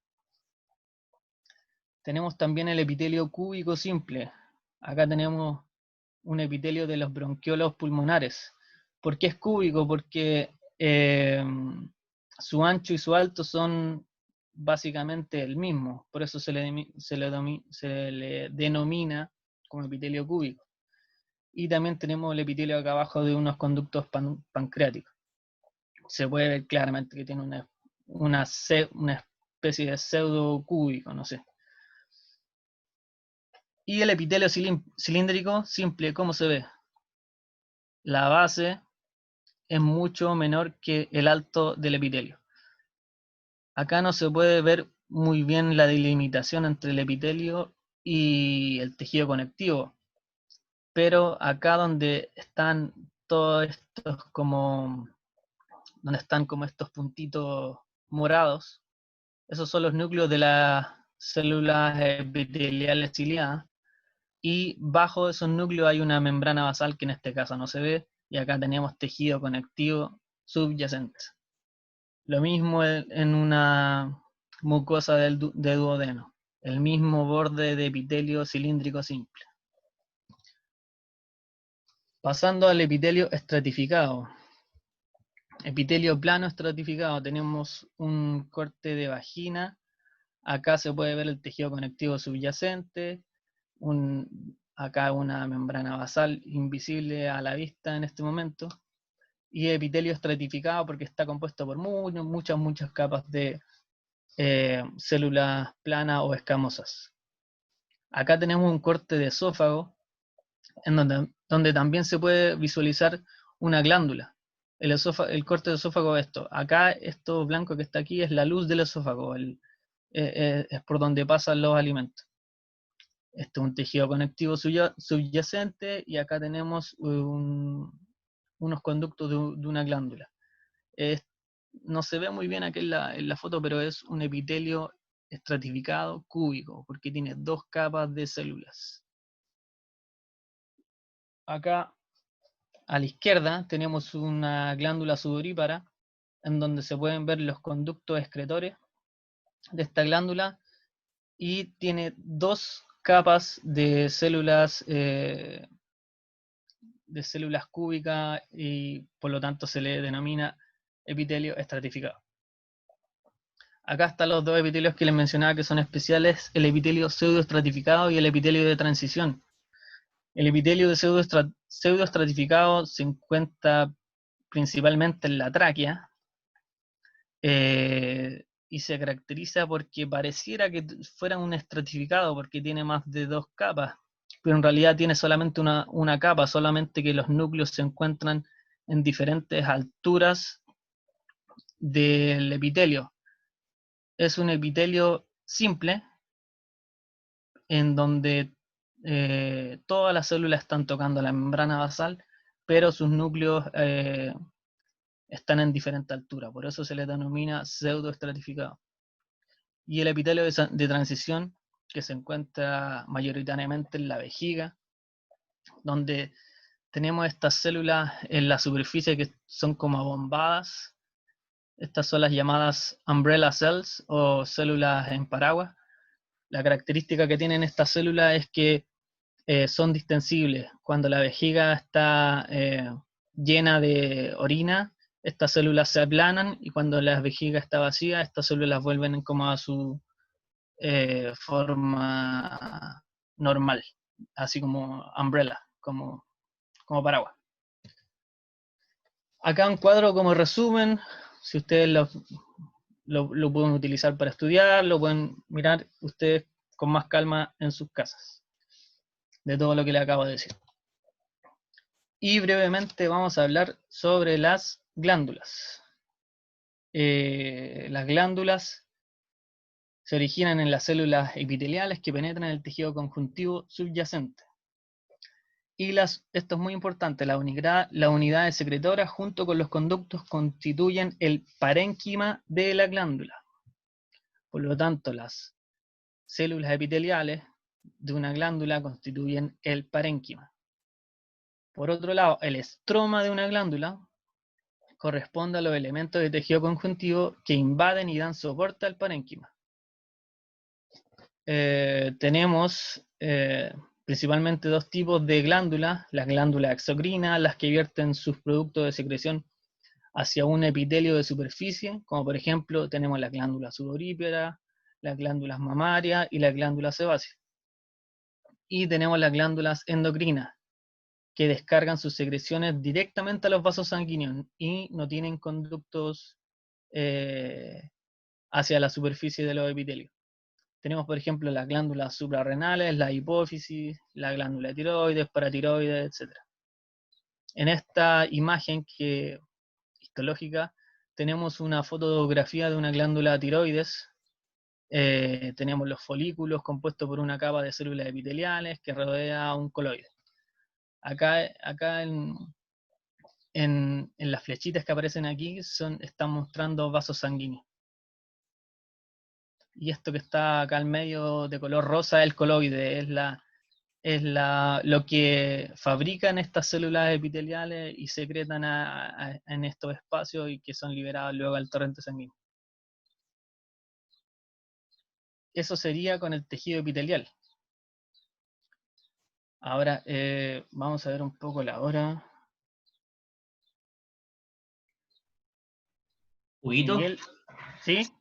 Tenemos también el epitelio cúbico simple. Acá tenemos un epitelio de los bronquiolos pulmonares. ¿Por qué es cúbico? Porque su ancho y su alto son básicamente el mismo, por eso se le denomina como epitelio cúbico. Y también tenemos el epitelio acá abajo de unos conductos pancreáticos. Se puede ver claramente que tiene una especie de pseudo cúbico, no sé. Y el epitelio cilíndrico simple, ¿cómo se ve? La base es mucho menor que el alto del epitelio. Acá no se puede ver muy bien la delimitación entre el epitelio y el tejido conectivo, pero acá donde están todos estos donde están como estos puntitos morados, esos son los núcleos de las células epiteliales ciliadas, y bajo esos núcleos hay una membrana basal que en este caso no se ve, y acá tenemos tejido conectivo subyacente. Lo mismo en una mucosa de duodeno, el mismo borde de epitelio cilíndrico simple. Pasando al epitelio estratificado. Epitelio plano estratificado, tenemos un corte de vagina, acá se puede ver el tejido conectivo subyacente, acá una membrana basal invisible a la vista en este momento, y epitelio estratificado porque está compuesto por muchas capas de células planas o escamosas. Acá tenemos un corte de esófago, en donde también se puede visualizar una glándula. El corte de esófago es esto. Acá, esto blanco que está aquí es la luz del esófago, es por donde pasan los alimentos. Este es un tejido conectivo subyacente, y acá tenemos unos conductos de una glándula. No se ve muy bien aquí en la foto, pero es un epitelio estratificado cúbico, porque tiene dos capas de células. Acá a la izquierda tenemos una glándula sudorípara, en donde se pueden ver los conductos excretores de esta glándula, y tiene dos capas de células cúbicas, y por lo tanto se le denomina epitelio estratificado. Acá están los dos epitelios que les mencionaba que son especiales, el epitelio pseudoestratificado y el epitelio de transición. El epitelio de pseudoestratificado se encuentra principalmente en la tráquea, y se caracteriza porque pareciera que fuera un estratificado porque tiene más de 2 capas, pero en realidad tiene solamente una capa, solamente que los núcleos se encuentran en diferentes alturas del epitelio. Es un epitelio simple en donde todas las células están tocando la membrana basal, pero sus núcleos están en diferente altura, por eso se le denomina pseudoestratificado. Y el epitelio de transición, que se encuentra mayoritariamente en la vejiga, donde tenemos estas células en la superficie que son como abombadas. Estas son las llamadas umbrella cells o células en paraguas. La característica que tienen estas células es que son distensibles. Cuando la vejiga está llena de orina, estas células se aplanan, y cuando la vejiga está vacía, estas células vuelven como a su forma normal, así como umbrella, como paraguas. Acá un cuadro como resumen, si ustedes lo pueden utilizar para estudiar, lo pueden mirar ustedes con más calma en sus casas, de todo lo que les acabo de decir. Y brevemente vamos a hablar sobre las glándulas. Las glándulas se originan en las células epiteliales que penetran el tejido conjuntivo subyacente. Y esto es muy importante, las unidades secretoras junto con los conductos constituyen el parénquima de la glándula. Por lo tanto, las células epiteliales de una glándula constituyen el parénquima. Por otro lado, el estroma de una glándula corresponde a los elementos de tejido conjuntivo que invaden y dan soporte al parénquima. Tenemos principalmente 2 tipos de glándulas: las glándulas exocrinas, las que vierten sus productos de secreción hacia un epitelio de superficie, como por ejemplo tenemos las glándulas sudoríparas, las glándulas mamarias y las glándulas sebáceas. Y tenemos las glándulas endocrinas, que descargan sus secreciones directamente a los vasos sanguíneos y no tienen conductos hacia la superficie de los epitelios. Tenemos, por ejemplo, las glándulas suprarrenales, la hipófisis, la glándula tiroides, paratiroides, etc. En esta imagen histológica tenemos una fotografía de una glándula tiroides. Tenemos los folículos compuestos por una capa de células epiteliales que rodea un coloide. Acá en las flechitas que aparecen aquí están mostrando vasos sanguíneos. Y esto que está acá al medio de color rosa es el coloide, es lo que fabrican estas células epiteliales y secretan en estos espacios y que son liberados luego al torrente sanguíneo. Eso sería con el tejido epitelial. Ahora vamos a ver un poco la hora. Huguito. Miguel, ¿sí?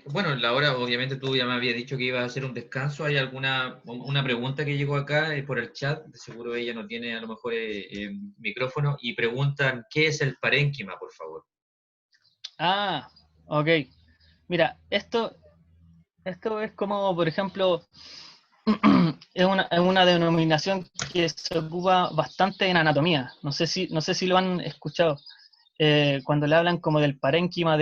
Bueno, la hora, obviamente tú ya me habías dicho que ibas a hacer un descanso. ¿Hay una pregunta que llegó acá por el chat? De seguro ella no tiene a lo mejor micrófono, y preguntan, ¿qué es el parénquima, por favor? Ah, ok. Mira, esto es como, por ejemplo, es una denominación que se ocupa bastante en anatomía. No sé si lo han escuchado. Cuando le hablan como del parénquima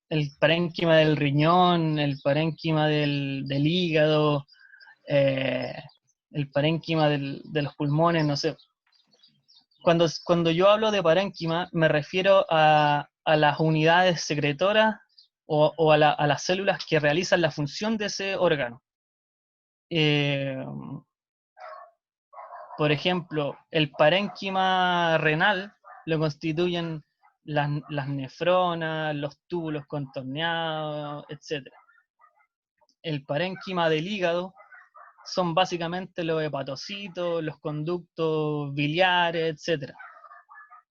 el parénquima del riñón, el parénquima del hígado, el parénquima de los pulmones, no sé. Cuando yo hablo de parénquima, me refiero a las unidades secretoras o a las células que realizan la función de ese órgano. Por ejemplo, el parénquima renal lo constituyen las nefronas, los túbulos contorneados, etc. El parénquima del hígado son básicamente los hepatocitos, los conductos biliares, etc.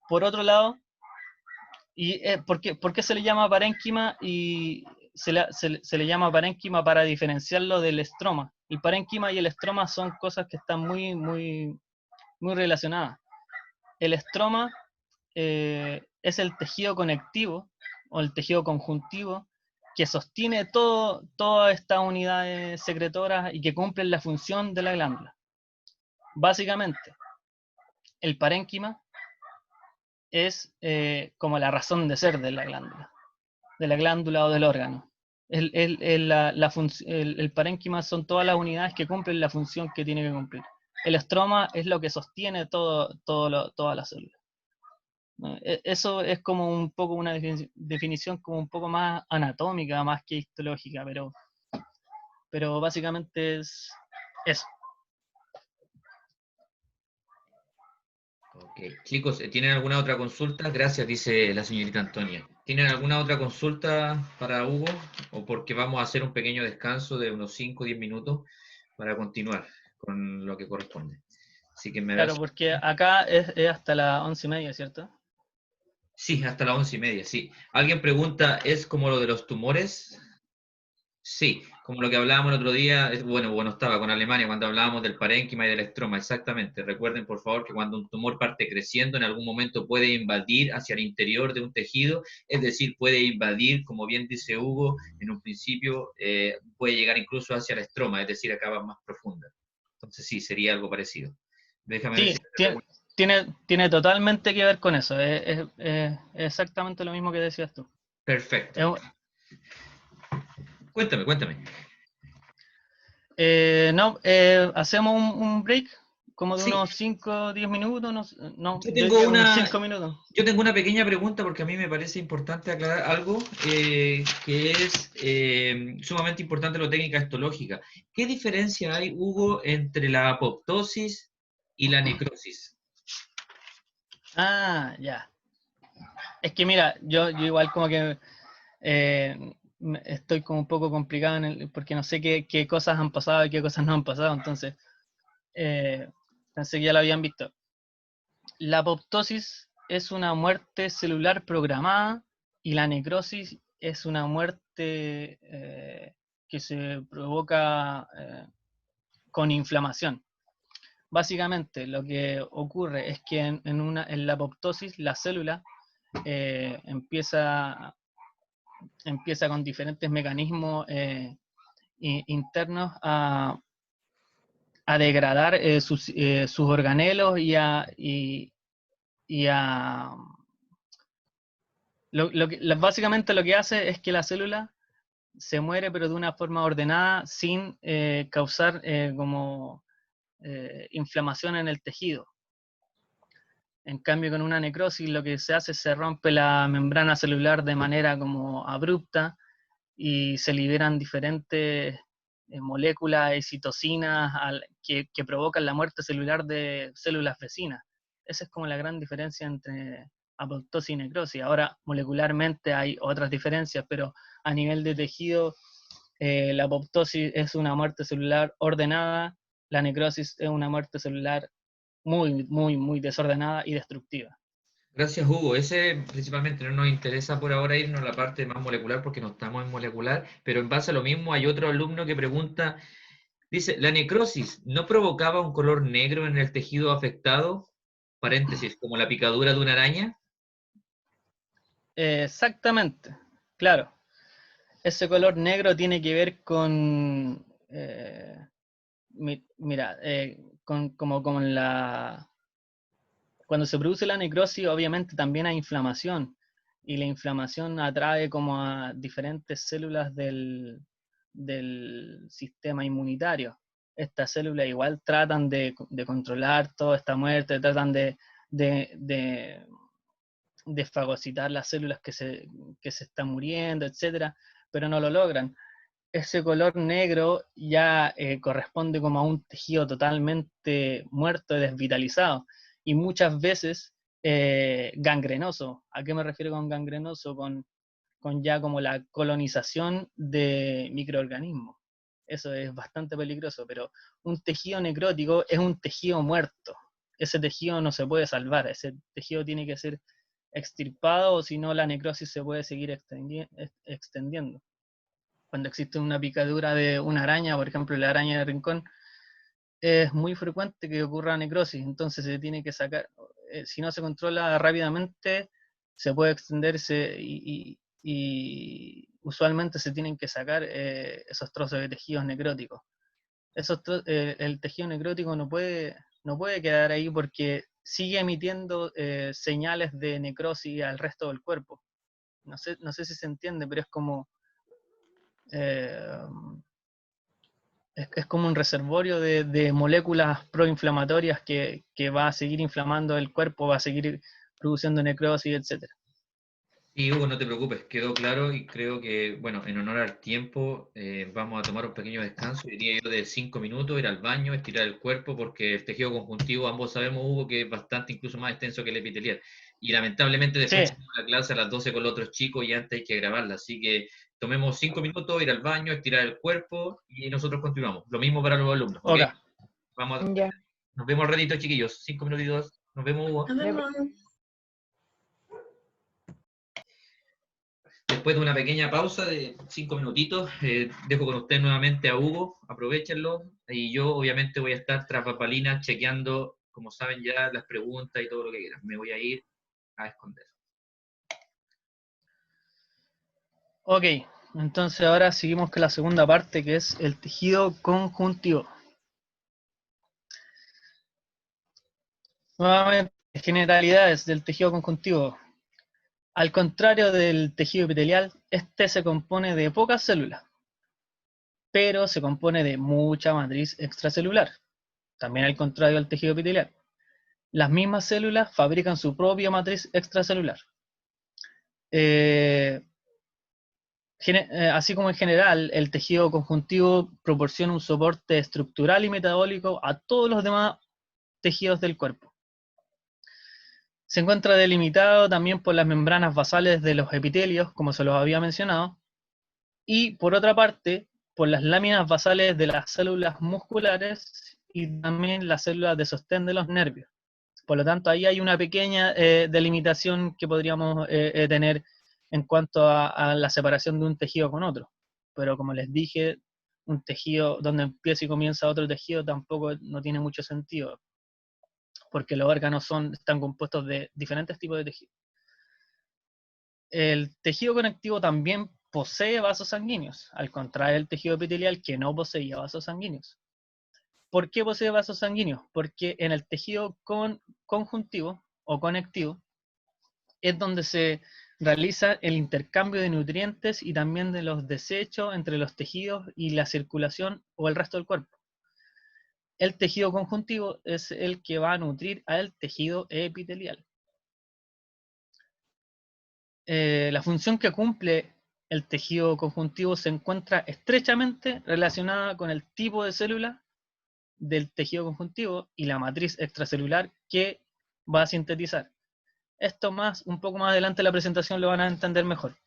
Por otro lado, ¿por qué se le llama parénquima? Y se le llama parénquima para diferenciarlo del estroma. El parénquima y el estroma son cosas que están muy relacionadas. El estroma es el tejido conectivo o el tejido conjuntivo que sostiene todas estas unidades secretoras y que cumplen la función de la glándula. Básicamente, el parénquima es como la razón de ser de la glándula o del órgano. El parénquima son todas las unidades que cumplen la función que tiene que cumplir. El estroma es lo que sostiene toda la célula. Eso es como un poco una definición como un poco más anatómica, más que histológica, pero básicamente es eso. Ok, chicos, ¿tienen alguna otra consulta? Gracias, dice la señorita Antonia. ¿Tienen alguna otra consulta para Hugo? ¿O porque vamos a hacer un pequeño descanso de unos 5 o 10 minutos para continuar con lo que corresponde? Así que me Claro, das... porque acá es hasta las 11:30, ¿cierto? Sí, hasta las 11:30, sí. Alguien pregunta, ¿es como lo de los tumores? Sí, como lo que hablábamos el otro día, bueno, estaba con Alemania cuando hablábamos del parénquima y del estroma, exactamente. Recuerden, por favor, que cuando un tumor parte creciendo, en algún momento puede invadir hacia el interior de un tejido, es decir, puede invadir, como bien dice Hugo, en un principio puede llegar incluso hacia el estroma, es decir, acaba más profunda. Entonces sí, sería algo parecido. Déjame ver Sí, si te pregunto. tiene totalmente que ver con eso. Es exactamente lo mismo que decías tú. Perfecto. Es- Cuéntame. no, hacemos un break como de Sí, unos 5 o 10 minutos. No, yo yo tengo diría unos una, 5 minutos. Yo tengo una pequeña pregunta porque a mí me parece importante aclarar algo que es sumamente importante en la técnica histológica. ¿Qué diferencia hay, Hugo, entre la apoptosis y la necrosis? Ah, ya. Es que mira, yo igual como que estoy como un poco complicado porque no sé qué cosas han pasado y qué cosas no han pasado, entonces pensé que ya lo habían visto. La apoptosis es una muerte celular programada y la necrosis es una muerte que se provoca con inflamación. Básicamente lo que ocurre es que en la apoptosis la célula empieza con diferentes mecanismos internos a degradar sus organelos y a básicamente lo que hace es que la célula se muere pero de una forma ordenada sin causar como inflamación en el tejido. En cambio, con una necrosis lo que se hace es se rompe la membrana celular de manera como abrupta y se liberan diferentes moléculas y citocinas que provocan la muerte celular de células vecinas. Esa es como la gran diferencia entre apoptosis y necrosis. Ahora, molecularmente hay otras diferencias, pero a nivel de tejido, la apoptosis es una muerte celular ordenada, la necrosis es una muerte celular muy desordenada y destructiva. Gracias, Hugo. Ese principalmente no nos interesa por ahora irnos a la parte más molecular porque no estamos en molecular, pero en base a lo mismo hay otro alumno que pregunta, dice, ¿la necrosis no provocaba un color negro en el tejido afectado? Paréntesis, como la picadura de una araña. Exactamente, claro. Ese color negro tiene que ver con, mira, como con cuando se produce la necrosis, obviamente también hay inflamación, y la inflamación atrae como a diferentes células del sistema inmunitario. Estas células igual tratan de controlar toda esta muerte, tratan de fagocitar las células que se están muriendo, etcétera, pero no lo logran. Ese color negro ya corresponde como a un tejido totalmente muerto, desvitalizado, y muchas veces gangrenoso. ¿A qué me refiero con gangrenoso? Con ya como la colonización de microorganismos. Eso es bastante peligroso, pero un tejido necrótico es un tejido muerto. Ese tejido no se puede salvar, ese tejido tiene que ser extirpado, o si no la necrosis se puede seguir extendiendo. cuando existe una picadura de una araña, por ejemplo la araña de rincón, es muy frecuente que ocurra necrosis, entonces se tiene que sacar, si no se controla rápidamente, se puede extenderse y usualmente se tienen que sacar esos trozos de tejidos necróticos. El tejido necrótico no puede quedar ahí porque sigue emitiendo señales de necrosis al resto del cuerpo. No sé si se entiende, pero es como es como un reservorio de moléculas proinflamatorias que va a seguir inflamando el cuerpo, va a seguir produciendo necrosis, etc. Sí, Hugo, no te preocupes, quedó claro y creo que, bueno, en honor al tiempo, vamos a tomar un pequeño descanso, diría yo de 5 minutos, ir al baño, estirar el cuerpo, porque el tejido conjuntivo, ambos sabemos, Hugo, que es bastante incluso más extenso que el epitelial. Y lamentablemente después Sí, tenemos la clase a las 12 con los otros chicos y antes hay que grabarla, así que tomemos 5 minutos, ir al baño, estirar el cuerpo y nosotros continuamos. Lo mismo para los alumnos, ¿ok? ok. Vamos Ya. nos vemos al ratito, chiquillos, 5 minutitos, nos vemos, Hugo. Nos vemos. Después de una pequeña pausa de 5 minutitos, dejo con usted nuevamente a Hugo, aprovechenlo, y yo obviamente voy a estar tras bambalinas chequeando, como saben ya, las preguntas y todo lo que quieran. Me voy a ir a esconder. Ok, entonces ahora seguimos con la segunda parte, que es el tejido conjuntivo. Nuevamente, generalidades del tejido conjuntivo. Al contrario del tejido epitelial, este se compone de pocas células, pero se compone de mucha matriz extracelular. También al contrario del tejido epitelial. Las mismas células fabrican su propia matriz extracelular. Así como en general, el tejido conjuntivo proporciona un soporte estructural y metabólico a todos los demás tejidos del cuerpo. Se encuentra delimitado también por las membranas basales de los epitelios, como se los había mencionado, y por otra parte, por las láminas basales de las células musculares y también las células de sostén de los nervios. Por lo tanto, ahí hay una pequeña delimitación que podríamos tener en cuanto a la separación de un tejido con otro. Pero como les dije, un tejido donde empieza y comienza otro tejido tampoco no tiene mucho sentido, porque los órganos están compuestos de diferentes tipos de tejidos. El tejido conectivo también posee vasos sanguíneos, al contrario del tejido epitelial que no poseía vasos sanguíneos. ¿Por qué posee vasos sanguíneos? Porque en el tejido conjuntivo o conectivo es donde se realiza el intercambio de nutrientes y también de los desechos entre los tejidos y la circulación o el resto del cuerpo. El tejido conjuntivo es el que va a nutrir al tejido epitelial. La función que cumple el tejido conjuntivo se encuentra estrechamente relacionada con el tipo de célula del tejido conjuntivo y la matriz extracelular que va a sintetizar. Esto un poco más adelante en la presentación lo van a entender mejor.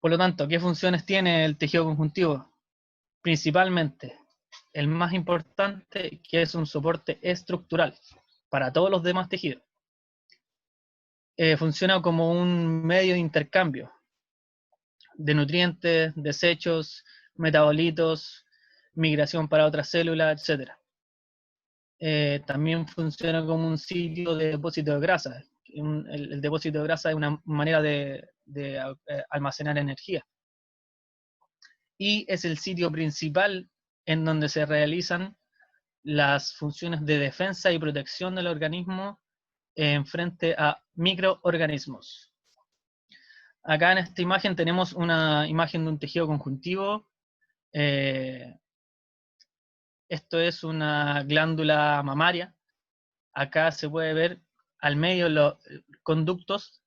Por lo tanto, ¿qué funciones tiene el tejido conjuntivo? Principalmente, el más importante, que es un soporte estructural para todos los demás tejidos. Funciona como un medio de intercambio de nutrientes, desechos, metabolitos, migración para otras células, etc. También funciona como un sitio de depósito de grasa. El depósito de grasa es una manera de almacenar energía. Y es el sitio principal en donde se realizan las funciones de defensa y protección del organismo en frente a microorganismos. Acá en esta imagen tenemos una imagen de un tejido conjuntivo. Esto es una glándula mamaria. Acá se puede ver al medio los conductos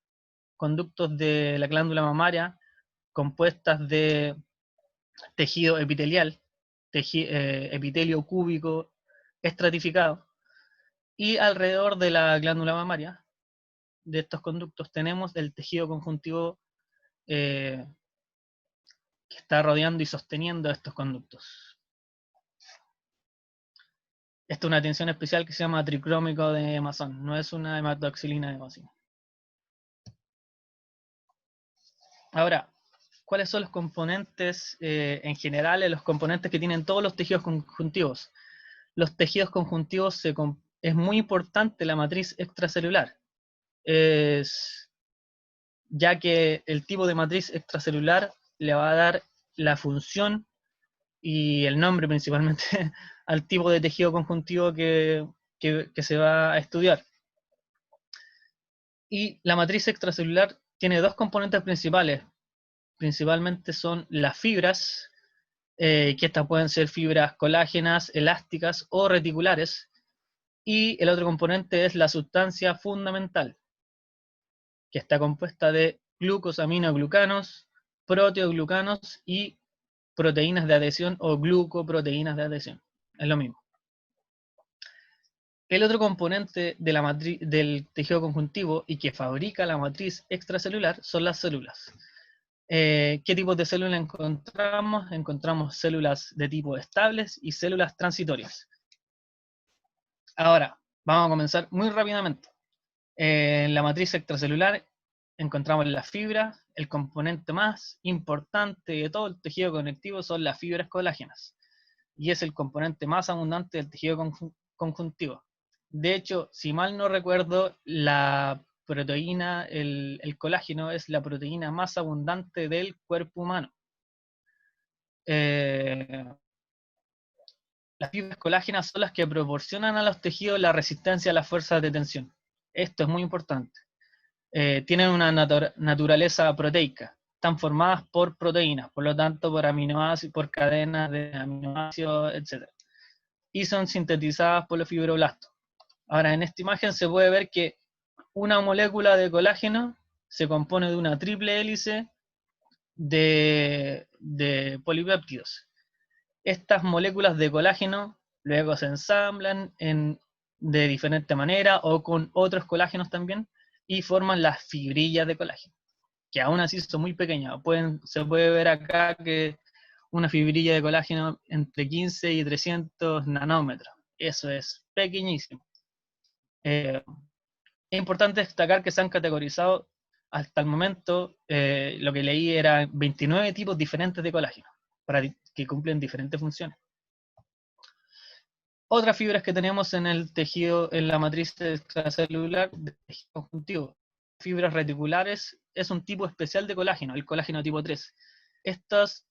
de la glándula mamaria compuestas de tejido epitelial, epitelio cúbico estratificado, y alrededor de la glándula mamaria, de estos conductos, tenemos el tejido conjuntivo que está rodeando y sosteniendo estos conductos. Esta es una tensión especial que se llama tricrómico de Masson, no es una hematoxilina de Masson. Ahora, ¿cuáles son los componentes en general, los componentes que tienen todos los tejidos conjuntivos? Los tejidos conjuntivos es muy importante la matriz extracelular, ya que el tipo de matriz extracelular le va a dar la función y el nombre principalmente al tipo de tejido conjuntivo que se va a estudiar. Y la matriz extracelular tiene dos componentes principales. Principalmente son las fibras, que estas pueden ser fibras colágenas, elásticas o reticulares. Y el otro componente es la sustancia fundamental, que está compuesta de glucosaminoglucanos, proteoglucanos y proteínas de adhesión o glucoproteínas de adhesión. Es lo mismo. El otro componente de del tejido conjuntivo y que fabrica la matriz extracelular son las células. ¿Qué tipos de células encontramos? Encontramos células de tipo estables y células transitorias. Ahora, vamos a comenzar muy rápidamente. En la matriz extracelular encontramos las fibras. El componente más importante de todo el tejido conectivo son las fibras colágenas. Y es el componente más abundante del tejido conjuntivo. De hecho, si mal no recuerdo, la proteína, el colágeno es la proteína más abundante del cuerpo humano. Las fibras colágenas son las que proporcionan a los tejidos la resistencia a las fuerzas de tensión. Esto es muy importante. Tienen una naturaleza proteica. Están formadas por proteínas, por lo tanto por aminoácidos, por cadenas de aminoácidos, etc. Y son sintetizadas por los fibroblastos. Ahora, en esta imagen se puede ver que una molécula de colágeno se compone de una triple hélice de polipéptidos. Estas moléculas de colágeno luego se ensamblan de diferente manera o con otros colágenos también y forman las fibrillas de colágeno, que aún así son muy pequeñas. Se puede ver acá que una fibrilla de colágeno entre 15 y 300 nanómetros. Eso es pequeñísimo. Es importante destacar que se han categorizado hasta el momento, lo que leí era 29 tipos diferentes de colágeno, que cumplen diferentes funciones. Otras fibras que tenemos en el tejido, en la matriz extracelular del tejido conjuntivo. Fibras reticulares es un tipo especial de colágeno, el colágeno tipo 3. Estas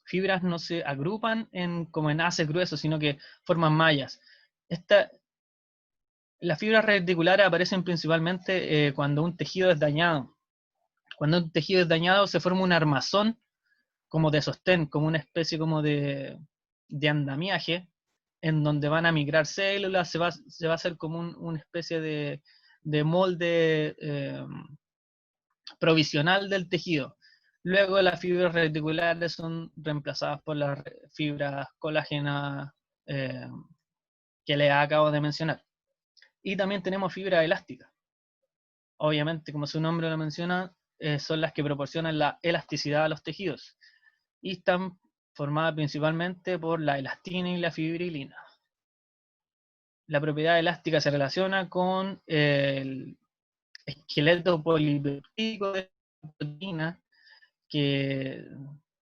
fibras no se agrupan como en haces gruesos, sino que forman mallas. Las fibras reticulares aparecen principalmente cuando un tejido es dañado. Cuando un tejido es dañado se forma un armazón como de sostén, como una especie como de andamiaje, en donde van a migrar células, se va a hacer como una especie de molde provisional del tejido. Luego las fibras reticulares son reemplazadas por las fibras colágenas que les acabo de mencionar. Y también tenemos fibra elástica. Obviamente, como su nombre lo menciona, son las que proporcionan la elasticidad a los tejidos. Y están formadas principalmente por la elastina y la fibrilina. La propiedad elástica se relaciona con el esqueleto polipeptídico de la proteína que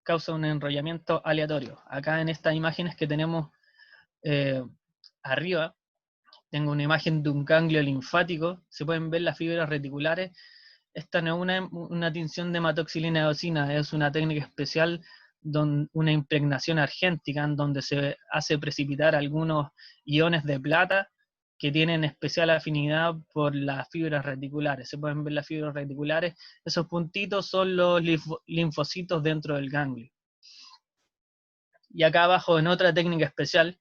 causa un enrollamiento aleatorio. Acá en estas imágenes que tenemos arriba, tengo una imagen de un ganglio linfático, se pueden ver las fibras reticulares. Esta no es una tinción de hematoxilina eosina, es una técnica especial, una impregnación argéntica en donde se hace precipitar algunos iones de plata que tienen especial afinidad por las fibras reticulares. Se pueden ver las fibras reticulares, esos puntitos son los linfocitos dentro del ganglio. Y acá abajo, en otra técnica especial,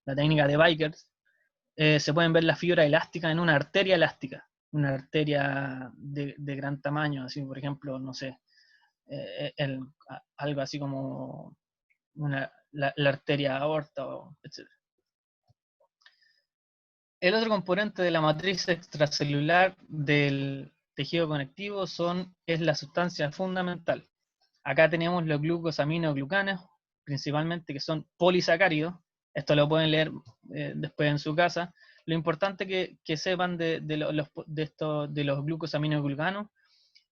la técnica de Bikers, se pueden ver las fibras elásticas en una arteria elástica, una arteria de gran tamaño, así por ejemplo, no sé, algo así como la arteria aorta, etc. El otro componente de la matriz extracelular del tejido conectivo es la sustancia fundamental. Acá tenemos los glucosaminoglucanos, principalmente, que son polisacáridos. Esto lo pueden leer después en su casa. Lo importante que sepan de los glucosaminoglucanos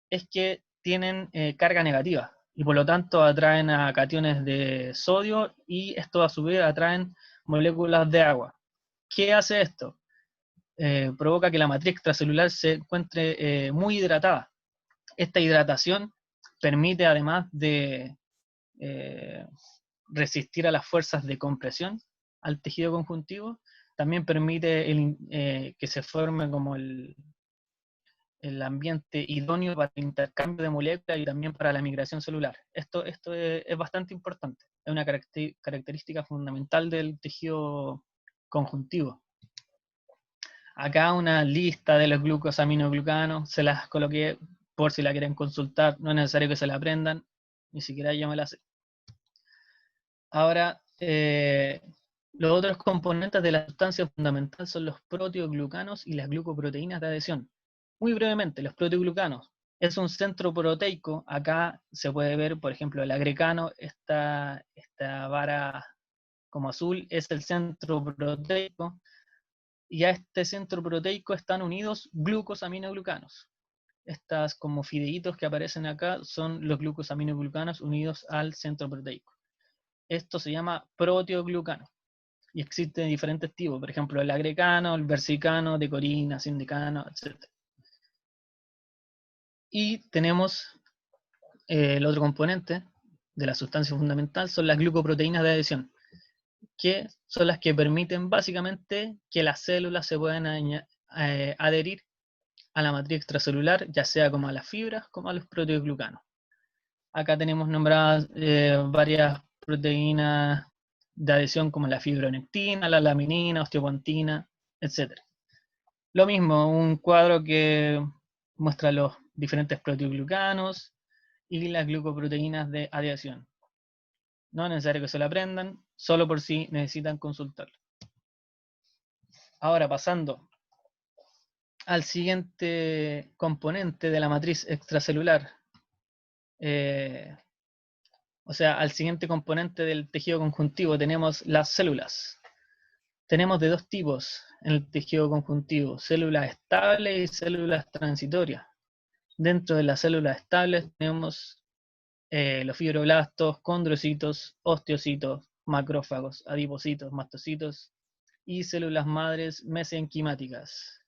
es que tienen carga negativa. y por lo tanto atraen a cationes de sodio y esto a su vez atraen moléculas de agua. ¿Qué hace esto? Provoca que la matriz extracelular se encuentre muy hidratada. Esta hidratación permite, además de resistir a las fuerzas de compresión al tejido conjuntivo, también permite que se forme como el ambiente idóneo para el intercambio de moléculas y también para la migración celular. Esto es bastante importante, es una característica fundamental del tejido conjuntivo. Acá una lista de los glucosaminoglucanos, se las coloqué por si la quieren consultar, no es necesario que se la aprendan, ni siquiera yo me la sé. Ahora, los otros componentes de la sustancia fundamental son los proteoglucanos y las glucoproteínas de adhesión. Muy brevemente, los proteoglucanos es un centro proteico. Acá se puede ver, por ejemplo, el agrecano, esta vara como azul es el centro proteico, y a este centro proteico están unidos glucosaminoglucanos. Estas como fideitos que aparecen acá son los glucosaminoglucanos unidos al centro proteico. Esto se llama proteoglucano. Y existen diferentes tipos, por ejemplo, el agrecano, el versicano, decorina, sindicano, etc. Y tenemos el otro componente de la sustancia fundamental, son las glucoproteínas de adhesión, que son las que permiten básicamente que las células se puedan adherir a la matriz extracelular, ya sea como a las fibras, como a los proteoglucanos. Acá tenemos nombradas varias proteínas de adhesión como la fibronectina, la laminina, osteopontina, etc. Lo mismo, un cuadro que muestra los diferentes proteoglucanos y las glucoproteínas de adhesión. No es necesario que se lo aprendan, solo por si necesitan consultarlo. Ahora pasando al siguiente componente de la matriz extracelular, o sea, al siguiente componente del tejido conjuntivo, tenemos las células. Tenemos de dos tipos en el tejido conjuntivo, células estables y células transitorias. Dentro de las células estables tenemos los fibroblastos, condrocitos, osteocitos, macrófagos, adipocitos, mastocitos y células madres mesenquimáticas.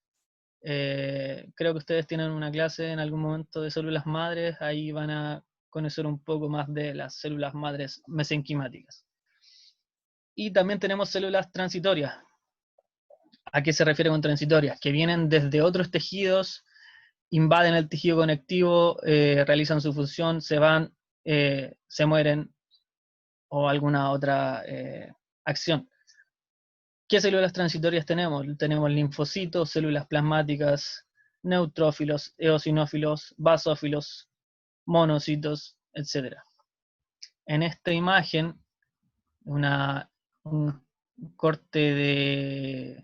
Creo que ustedes tienen una clase en algún momento de células madres, ahí van a conocer un poco más de las células madres mesenquimáticas. Y también tenemos células transitorias. ¿A qué se refiere con transitorias? Que vienen desde otros tejidos, invaden el tejido conectivo, realizan su función, se van, se mueren, o alguna otra acción. ¿Qué células transitorias tenemos? Tenemos linfocitos, células plasmáticas, neutrófilos, eosinófilos, basófilos, monocitos, etc. En esta imagen, un corte de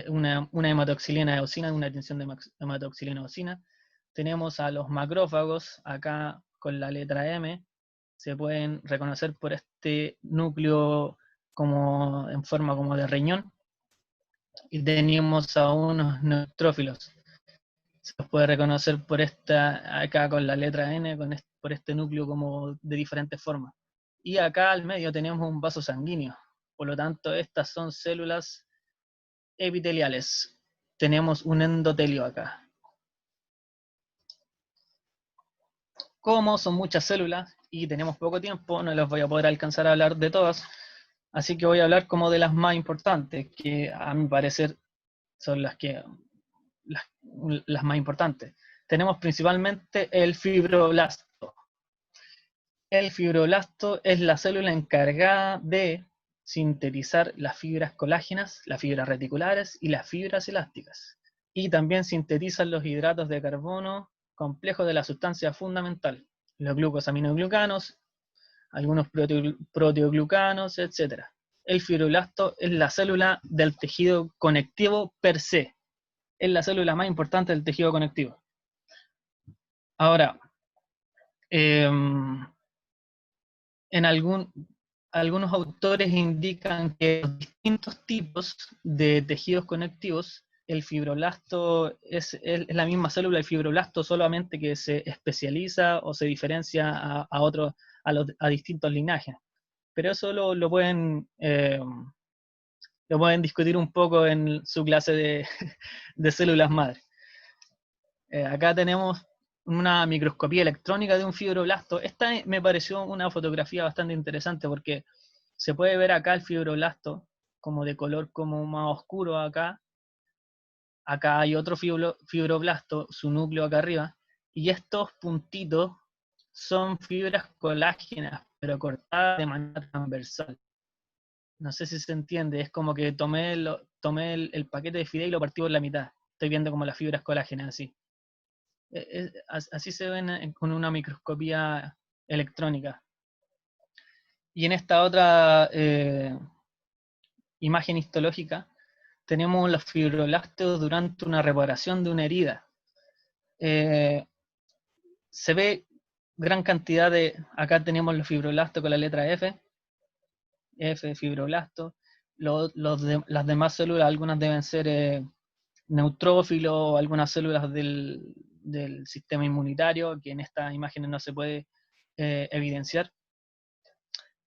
una hematoxilina eosina, una tinción de hematoxilina eosina, tenemos a los macrófagos, acá con la letra M, se pueden reconocer por este núcleo como en forma como de riñón, y tenemos a unos neutrófilos. Se los puede reconocer por esta, acá con la letra N, por este núcleo como de diferentes formas. Y acá al medio tenemos un vaso sanguíneo. Por lo tanto, estas son células epiteliales. Tenemos un endotelio acá. Como son muchas células y tenemos poco tiempo, no les voy a poder alcanzar a hablar de todas, así que voy a hablar como de las más importantes, que a mi parecer son las más importantes. Tenemos principalmente el fibroblasto. El fibroblasto es la célula encargada de sintetizar las fibras colágenas, las fibras reticulares y las fibras elásticas. Y también sintetizan los hidratos de carbono complejos de la sustancia fundamental, los glucosaminoglucanos, algunos proteoglucanos, etc. El fibroblasto es la célula del tejido conectivo per se. Es la célula más importante del tejido conectivo. Ahora, en algunos autores indican que los distintos tipos de tejidos conectivos el fibroblasto es la misma célula del fibroblasto, solamente que se especializa o se diferencia a distintos linajes. Pero eso lo pueden discutir un poco en su clase de células madre. Acá tenemos una microscopía electrónica de un fibroblasto. Esta me pareció una fotografía bastante interesante porque se puede ver acá el fibroblasto como de color como más oscuro acá. Acá hay otro fibroblasto, su núcleo acá arriba, y estos puntitos son fibras colágenas, pero cortadas de manera transversal. No sé si se entiende, es como que tomé el paquete de fideo y lo partí por la mitad. Estoy viendo como las fibras colágenas así. Así se ven con una microscopía electrónica. Y en esta otra imagen histológica tenemos los fibroblastos durante una reparación de una herida. Se ve gran cantidad acá tenemos los fibroblastos con la letra F fibroblastos. Las demás células, algunas deben ser neutrófilos o algunas células del sistema inmunitario, que en estas imágenes no se puede evidenciar.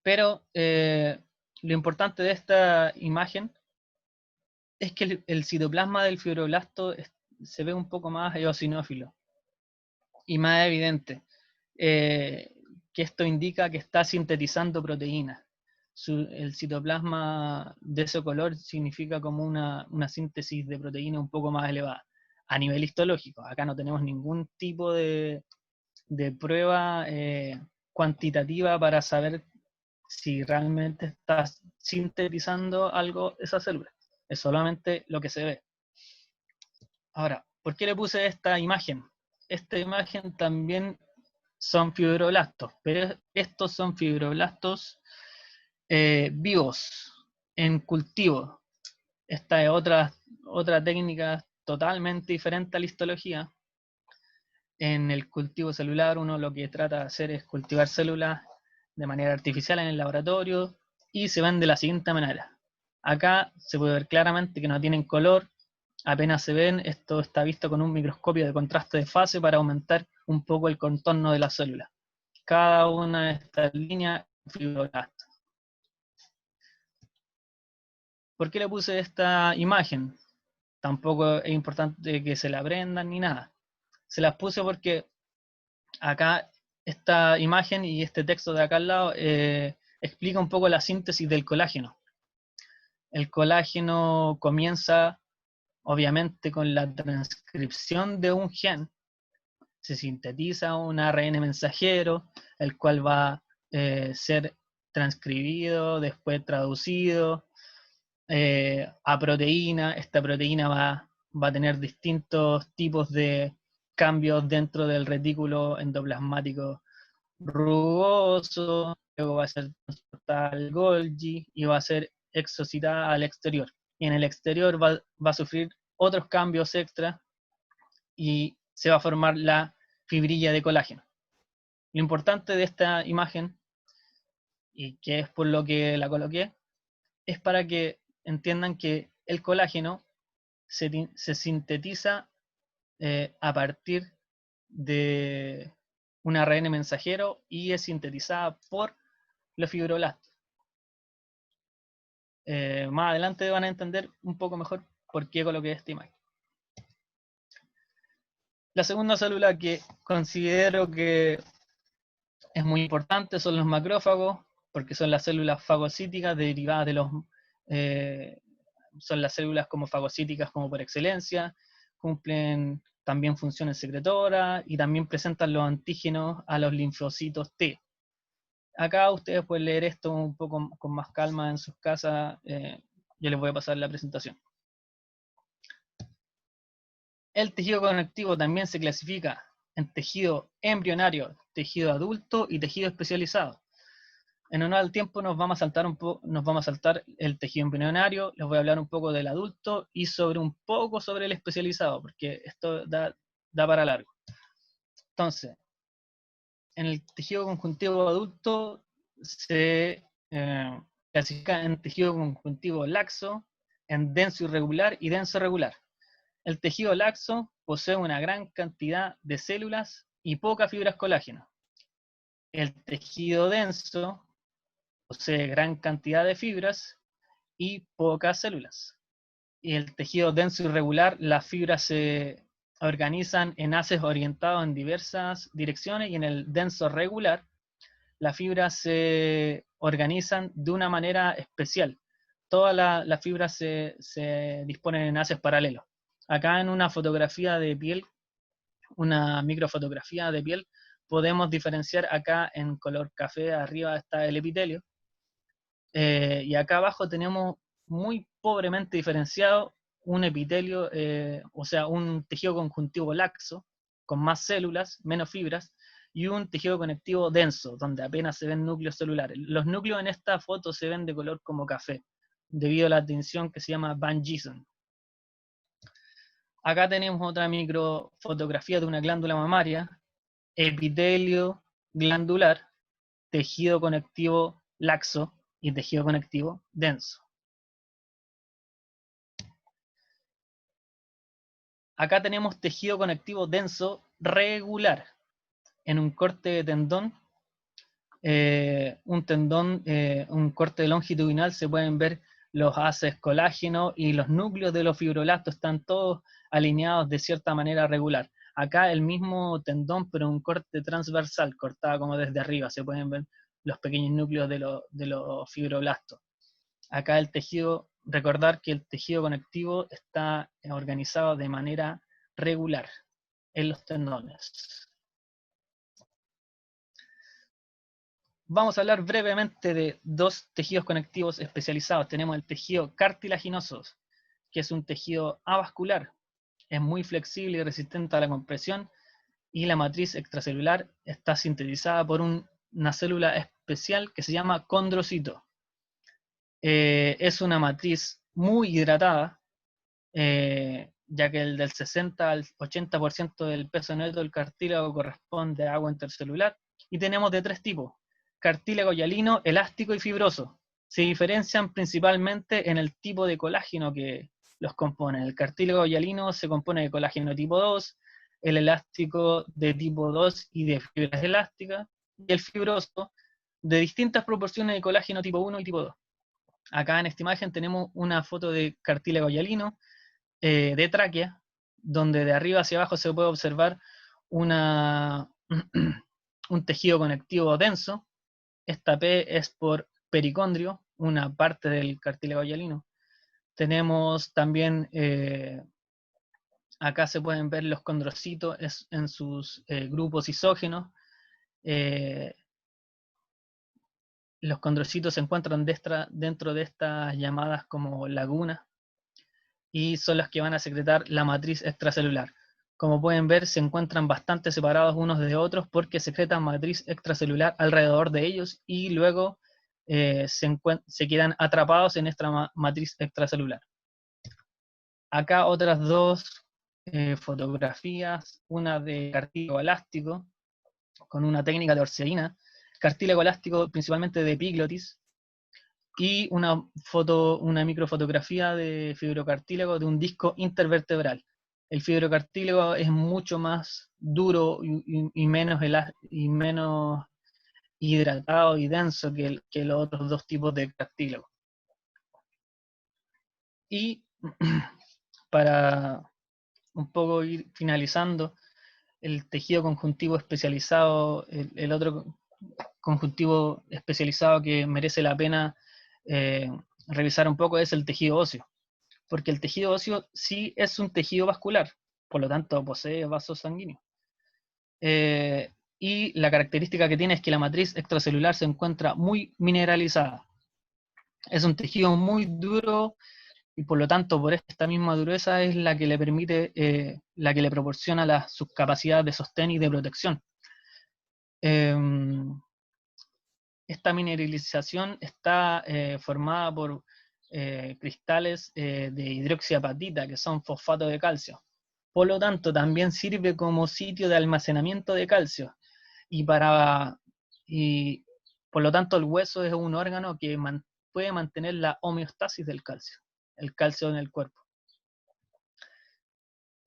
Pero lo importante de esta imagen es que el citoplasma del fibroblasto se ve un poco más eosinófilo y más evidente, que esto indica que está sintetizando proteínas. El citoplasma de ese color significa como una síntesis de proteína un poco más elevada. A nivel histológico, acá no tenemos ningún tipo de prueba cuantitativa para saber si realmente está sintetizando algo esa célula. Es solamente lo que se ve. Ahora, ¿por qué le puse esta imagen? Esta imagen también son fibroblastos, pero estos son fibroblastos vivos, en cultivo. Esta es otra técnica totalmente diferente a la histología. En el cultivo celular uno lo que trata de hacer es cultivar células de manera artificial en el laboratorio y se ven de la siguiente manera. Acá se puede ver claramente que no tienen color, apenas se ven. Esto está visto con un microscopio de contraste de fase para aumentar un poco el contorno de la célula. Cada una de estas líneas es un fibroblasto. ¿Por qué le puse esta imagen? Tampoco es importante que se la aprendan ni nada. Se las puse porque acá esta imagen y este texto de acá al lado explica un poco la síntesis del colágeno. El colágeno comienza obviamente con la transcripción de un gen. Se sintetiza un ARN mensajero, el cual va a ser transcribido, después traducido a proteína. Esta proteína va a tener distintos tipos de cambios dentro del retículo endoplasmático rugoso, luego va a ser transportada al Golgi y va a ser exocitada al exterior. Y en el exterior va a sufrir otros cambios extra y se va a formar la fibrilla de colágeno. Lo importante de esta imagen, y que es por lo que la coloqué, es para que entiendan que el colágeno se sintetiza a partir de un ARN mensajero y es sintetizada por los fibroblastos. Más adelante van a entender un poco mejor por qué coloqué esta imagen. La segunda célula que considero que es muy importante son los macrófagos, porque son las células fagocíticas derivadas de los... son las células como fagocíticas como por excelencia, cumplen también funciones secretoras y también presentan los antígenos a los linfocitos T. Acá ustedes pueden leer esto un poco con más calma en sus casas. Yo les voy a pasar la presentación. El tejido conectivo también se clasifica en tejido embrionario, tejido adulto y tejido especializado. En honor al tiempo nos vamos a saltar el tejido embrionario, les voy a hablar un poco del adulto y un poco sobre el especializado, porque esto da para largo. Entonces, en el tejido conjuntivo adulto se clasifica en tejido conjuntivo laxo, en denso irregular y denso regular. El tejido laxo posee una gran cantidad de células y pocas fibras colágeno. El tejido denso posee gran cantidad de fibras y pocas células. Y el tejido denso irregular, las fibras se organizan en haces orientados en diversas direcciones, y en el denso regular, las fibras se organizan de una manera especial. Todas las fibras se disponen en haces paralelos. Acá en una fotografía de piel, una microfotografía de piel, podemos diferenciar acá en color café, arriba está el epitelio, y acá abajo tenemos muy pobremente diferenciado un epitelio, o sea, un tejido conjuntivo laxo, con más células, menos fibras, y un tejido conectivo denso, donde apenas se ven núcleos celulares. Los núcleos en esta foto se ven de color como café, debido a la tinción que se llama Van Gieson. Acá tenemos otra microfotografía de una glándula mamaria, epitelio glandular, tejido conectivo laxo y tejido conectivo denso. Acá tenemos tejido conectivo denso regular. En un corte de tendón, un corte longitudinal, se pueden ver los haces colágeno y los núcleos de los fibroblastos están todos alineados de cierta manera regular. Acá el mismo tendón, pero un corte transversal, cortado como desde arriba, se pueden ver los pequeños núcleos de los fibroblastos. Acá el tejido, recordar que el tejido conectivo está organizado de manera regular en los tendones. Vamos a hablar brevemente de dos tejidos conectivos especializados. Tenemos el tejido cartilaginoso, que es un tejido avascular, es muy flexible y resistente a la compresión, y la matriz extracelular está sintetizada por una célula especial que se llama condrocito. Es una matriz muy hidratada, ya que el del 60 al 80% del peso neto del cartílago corresponde a agua intercelular, y tenemos de tres tipos: cartílago hialino, elástico y fibroso. Se diferencian principalmente en el tipo de colágeno que los compone. El cartílago hialino se compone de colágeno tipo 2, el elástico de tipo 2 y de fibras elásticas, y el fibroso de distintas proporciones de colágeno tipo 1 y tipo 2. Acá en esta imagen tenemos una foto de cartílago hialino, de tráquea, donde de arriba hacia abajo se puede observar un tejido conectivo denso. Esta P es por pericondrio, una parte del cartílago hialino. Tenemos también, acá se pueden ver los condrocitos en sus grupos isógenos. Los condrocitos se encuentran dentro de estas llamadas como lagunas, y son las que van a secretar la matriz extracelular. Como pueden ver, se encuentran bastante separados unos de otros porque secretan matriz extracelular alrededor de ellos, y luego se quedan atrapados en esta matriz extracelular. Acá otras dos fotografías, una de cartílago elástico con una técnica de Orserina, cartílago elástico principalmente de epiglotis, y una microfotografía de fibrocartílago de un disco intervertebral. El fibrocartílago es mucho más duro y menos hidratado y denso que los otros dos tipos de cartílago. Y para un poco ir finalizando, el tejido conjuntivo especializado, el otro conjuntivo especializado que merece la pena revisar un poco es el tejido óseo, porque el tejido óseo sí es un tejido vascular, por lo tanto posee vasos sanguíneos. Y la característica que tiene es que la matriz extracelular se encuentra muy mineralizada. Es un tejido muy duro, y por lo tanto, por esta misma dureza es la que le permite, la que le proporciona sus capacidades de sostén y de protección. Esta mineralización está formada por cristales de hidroxiapatita, que son fosfatos de calcio. Por lo tanto, también sirve como sitio de almacenamiento de calcio. Y por lo tanto, el hueso es un órgano que puede mantener la homeostasis del calcio, el calcio en el cuerpo.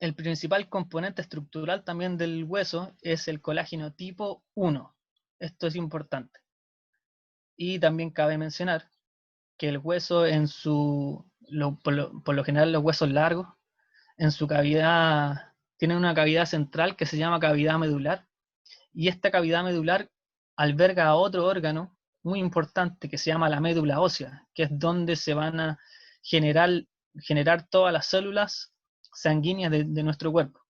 el principal componente estructural también del hueso es el colágeno tipo 1. Esto es importante. Y también cabe mencionar que el hueso por lo general los huesos largos, en su cavidad, tienen una cavidad central que se llama cavidad medular, y esta cavidad medular alberga a otro órgano muy importante que se llama la médula ósea, que es donde se van a generar todas las células sanguíneas de nuestro cuerpo.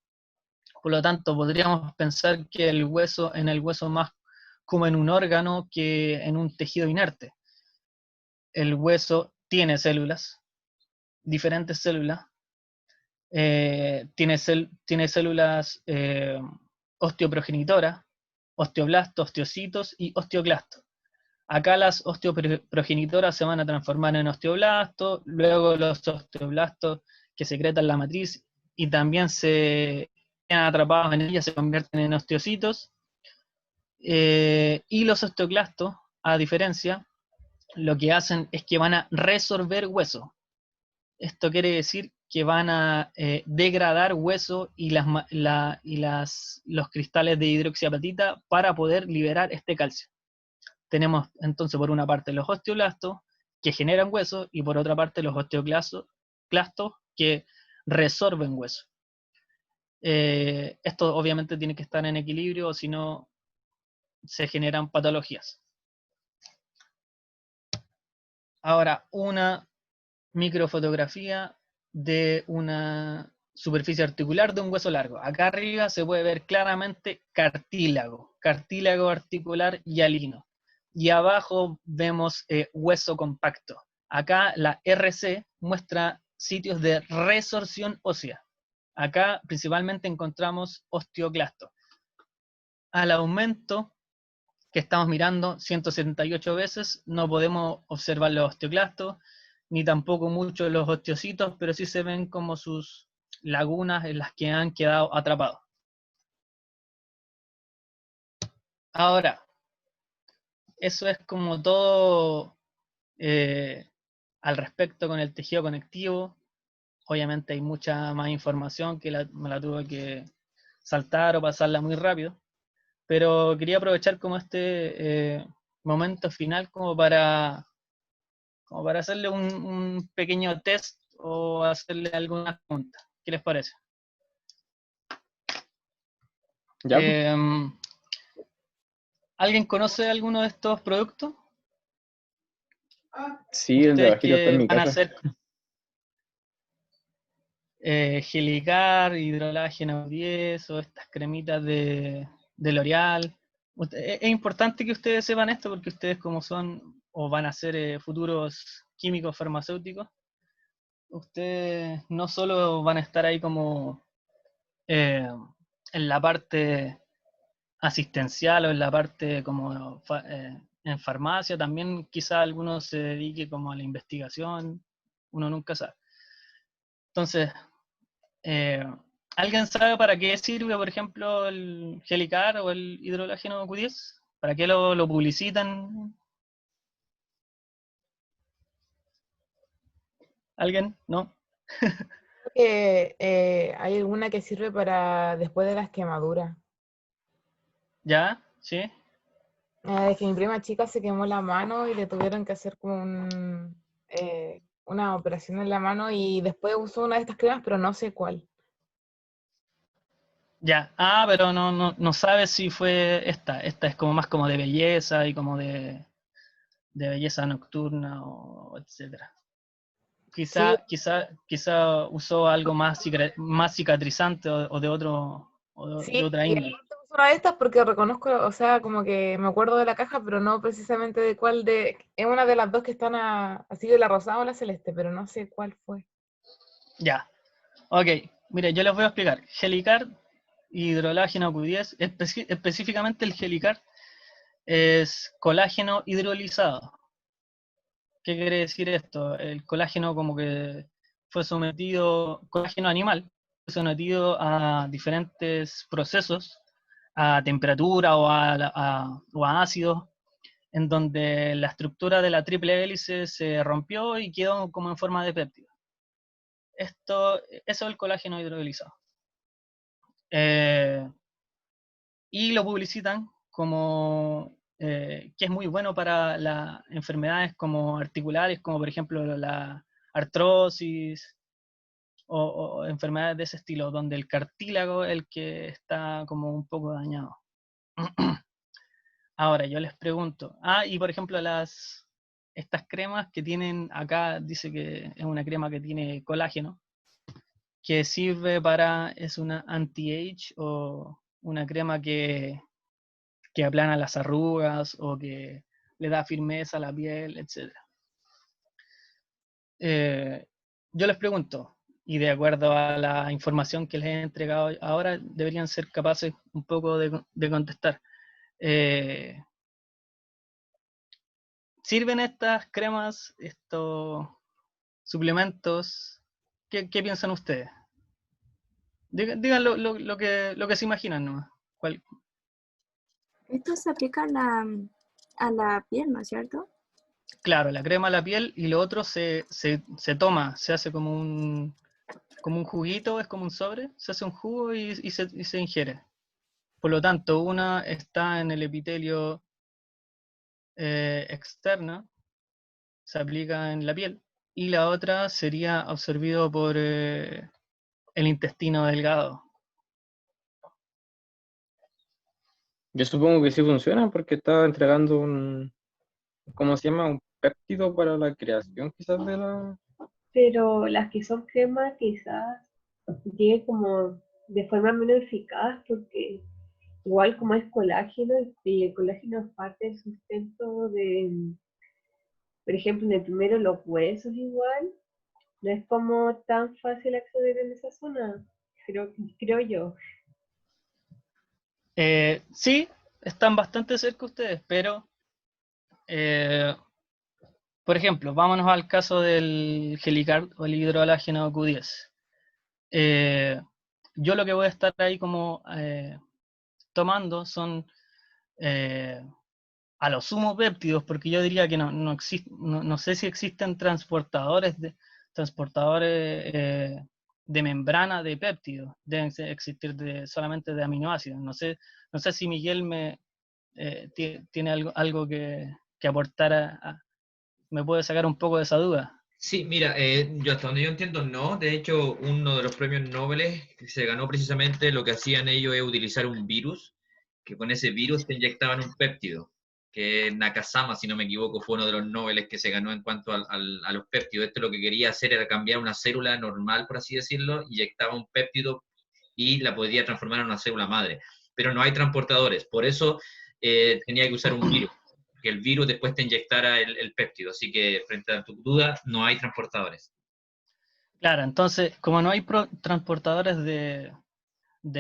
Por lo tanto, podríamos pensar que en el hueso más como en un órgano que en un tejido inerte. El hueso tiene células, diferentes células, tiene células osteoprogenitoras, osteoblastos, osteocitos y osteoclastos. Acá las osteoprogenitoras se van a transformar en osteoblastos, luego los osteoblastos que secretan la matriz y también se quedan atrapados en ella, se convierten en osteocitos. Y los osteoclastos, a diferencia, lo que hacen es que van a resorber hueso. Esto quiere decir que van a degradar hueso y los cristales de hidroxiapatita para poder liberar este calcio. Tenemos entonces por una parte los osteoblastos que generan hueso y por otra parte los osteoclastos que resorben hueso. Esto obviamente tiene que estar en equilibrio o si no se generan patologías. Ahora, una microfotografía de una superficie articular de un hueso largo. Acá arriba se puede ver claramente cartílago articular y alino. Y abajo vemos hueso compacto. Acá la RC muestra sitios de resorción ósea. Acá principalmente encontramos osteoclasto. Al aumento que estamos mirando 178 veces, no podemos observar los osteoclastos, ni tampoco mucho los osteocitos, pero sí se ven como sus lagunas en las que han quedado atrapados. Ahora, eso es como todo al respecto con el tejido conectivo. Obviamente hay mucha más información que me la tuve que saltar o pasarla muy rápido, pero quería aprovechar como este momento final como para hacerle un pequeño test o hacerle algunas preguntas. ¿Qué les parece? ¿Ya? Pues. ¿Alguien conoce alguno de estos productos? Sí, el de Ustedes bajito está en que mi van a casa. hacer Gelicar, hidrolágeno 10 o estas cremitas de L'Oreal. Es importante que ustedes sepan esto porque ustedes como son o van a ser futuros químicos farmacéuticos, ustedes no solo van a estar ahí como en la parte asistencial o en la parte como en farmacia, también quizá alguno se dedique como a la investigación, uno nunca sabe. Entonces, ¿alguien sabe para qué sirve, por ejemplo, el Gelicar o el hidrolágeno Q10? ¿Para qué lo publicitan? ¿Alguien? ¿No? Creo que hay alguna que sirve para después de las quemaduras. ¿Ya? ¿Sí? Es que mi prima chica se quemó la mano y le tuvieron que hacer como una operación en la mano y después usó una de estas cremas, pero no sé cuál. Ya. Ah, pero no sabes si fue esta. Esta es como más como de belleza y como de belleza nocturna o etcétera. Sí, Quizá usó algo más cicatrizante o de sí, otra y índole. aparte usó una de estas porque reconozco, o sea, como que me acuerdo de la caja, pero no precisamente de cuál es una de las dos que están así de la rosada o la celeste, pero no sé cuál fue. Ya. Ok. Mire, yo les voy a explicar. Gelicar, hidrolágeno Q10, específicamente el Gelicar es colágeno hidrolizado. ¿Qué quiere decir esto? El colágeno como que colágeno animal, fue sometido a diferentes procesos, a temperatura o a ácidos, en donde la estructura de la triple hélice se rompió y quedó como en forma de péptido. Eso es el colágeno hidrolizado. Y lo publicitan como que es muy bueno para las enfermedades como articulares, como por ejemplo la artrosis o enfermedades de ese estilo, donde el cartílago es el que está como un poco dañado. Ahora, yo les pregunto, y por ejemplo estas cremas que tienen acá, dice que es una crema que tiene colágeno, que sirve es una anti-age o una crema que aplana las arrugas o que le da firmeza a la piel, etc. Yo les pregunto, y de acuerdo a la información que les he entregado ahora, deberían ser capaces un poco de contestar. ¿Sirven estas cremas, estos suplementos? ¿Qué piensan ustedes? Digan lo que se imaginan nomás. Esto se aplica a la piel, ¿no es cierto? Claro, la crema a la piel y lo otro se toma, se hace como un juguito, es como un sobre, se hace un jugo y se ingiere. Por lo tanto, una está en el epitelio externo, se aplica en la piel, y la otra sería absorbido por el intestino delgado. Yo supongo que sí funciona porque está entregando ¿cómo se llama? Un péptido para la creación quizás de la... Pero las que son cremas quizás lleguen como de forma menos eficaz porque igual como es colágeno y el colágeno es parte del sustento de, por ejemplo, en el primero los huesos igual, no es como tan fácil acceder en esa zona, creo yo. Sí, están bastante cerca ustedes, pero por ejemplo, vámonos al caso del Helicard o el hidroalágeno Q10. Yo lo que voy a estar ahí como tomando son a lo sumo péptidos, porque yo diría que no sé si existen transportadores de membrana de péptidos, deben existir solamente de aminoácidos. No sé si Miguel tiene algo que aportar me puede sacar un poco de esa duda. Sí, mira, yo hasta donde yo entiendo no. De hecho, uno de los premios Nobel que se ganó precisamente lo que hacían ellos es utilizar un virus, que con ese virus te inyectaban un péptido, que Nakasama, si no me equivoco, fue uno de los Nobel que se ganó en cuanto a los péptidos. Esto lo que quería hacer era cambiar una célula normal, por así decirlo, inyectaba un péptido y la podía transformar en una célula madre. Pero no hay transportadores, por eso tenía que usar un virus, que el virus después te inyectara el péptido. Así que, frente a tu duda, no hay transportadores. Claro, entonces, como no hay transportadores de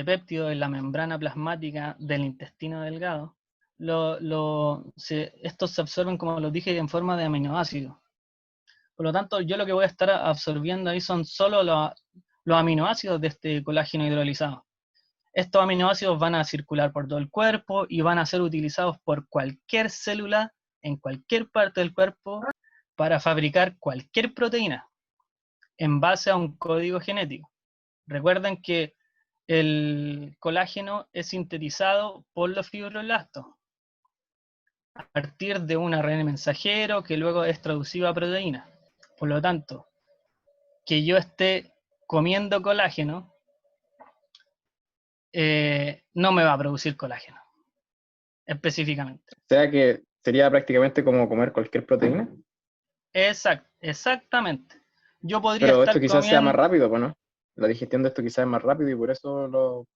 péptidos en la membrana plasmática del intestino delgado, estos se absorben, como lo dije, en forma de aminoácidos. Por lo tanto, yo lo que voy a estar absorbiendo ahí son solo los aminoácidos de este colágeno hidrolizado. Estos aminoácidos van a circular por todo el cuerpo y van a ser utilizados por cualquier célula en cualquier parte del cuerpo para fabricar cualquier proteína en base a un código genético. Recuerden que el colágeno es sintetizado por los fibroblastos a partir de un ARN mensajero que luego es traducido a proteína. Por lo tanto, que yo esté comiendo colágeno no me va a producir colágeno, específicamente. O sea que sería prácticamente como comer cualquier proteína. Exactamente. Yo podría Pero estar esto quizás sea más comiendo... rápido, ¿no? La digestión de esto quizás es más rápido y por eso lo...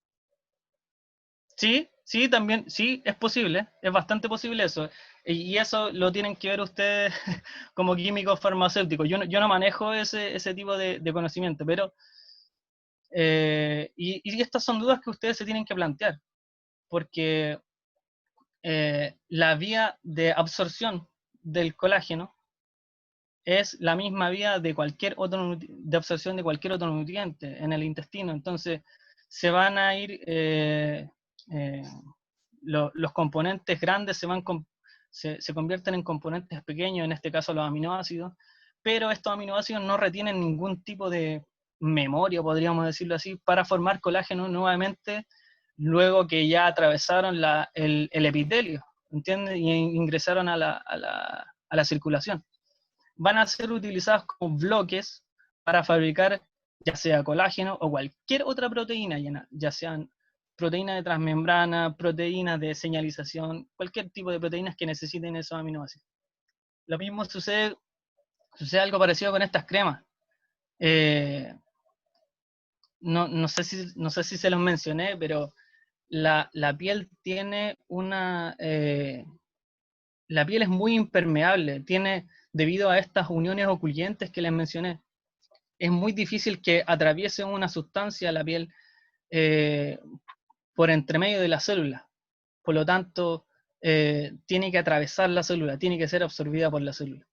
Sí, también, sí, es posible, es bastante posible eso. Y eso lo tienen que ver ustedes como químicos farmacéuticos. Yo no manejo ese tipo de conocimiento, pero... y estas son dudas que ustedes se tienen que plantear, porque la vía de absorción del colágeno es la misma vía de de absorción de cualquier otro nutriente en el intestino. Entonces, se van a ir... los componentes grandes se convierten en componentes pequeños, en este caso los aminoácidos, pero estos aminoácidos no retienen ningún tipo de memoria, podríamos decirlo así, para formar colágeno nuevamente, luego que ya atravesaron el epitelio, ¿entiendes? Y ingresaron a la circulación. Van a ser utilizados como bloques para fabricar ya sea colágeno o cualquier otra proteína, ya sean proteínas de transmembrana, proteínas de señalización, cualquier tipo de proteínas que necesiten esos aminoácidos. Lo mismo sucede algo parecido con estas cremas. No sé si se los mencioné, pero la piel tiene la piel es muy impermeable, debido a estas uniones ocluyentes que les mencioné, es muy difícil que atraviese una sustancia la piel por entre medio de la célula. Por lo tanto, tiene que atravesar la célula, tiene que ser absorbida por la célula.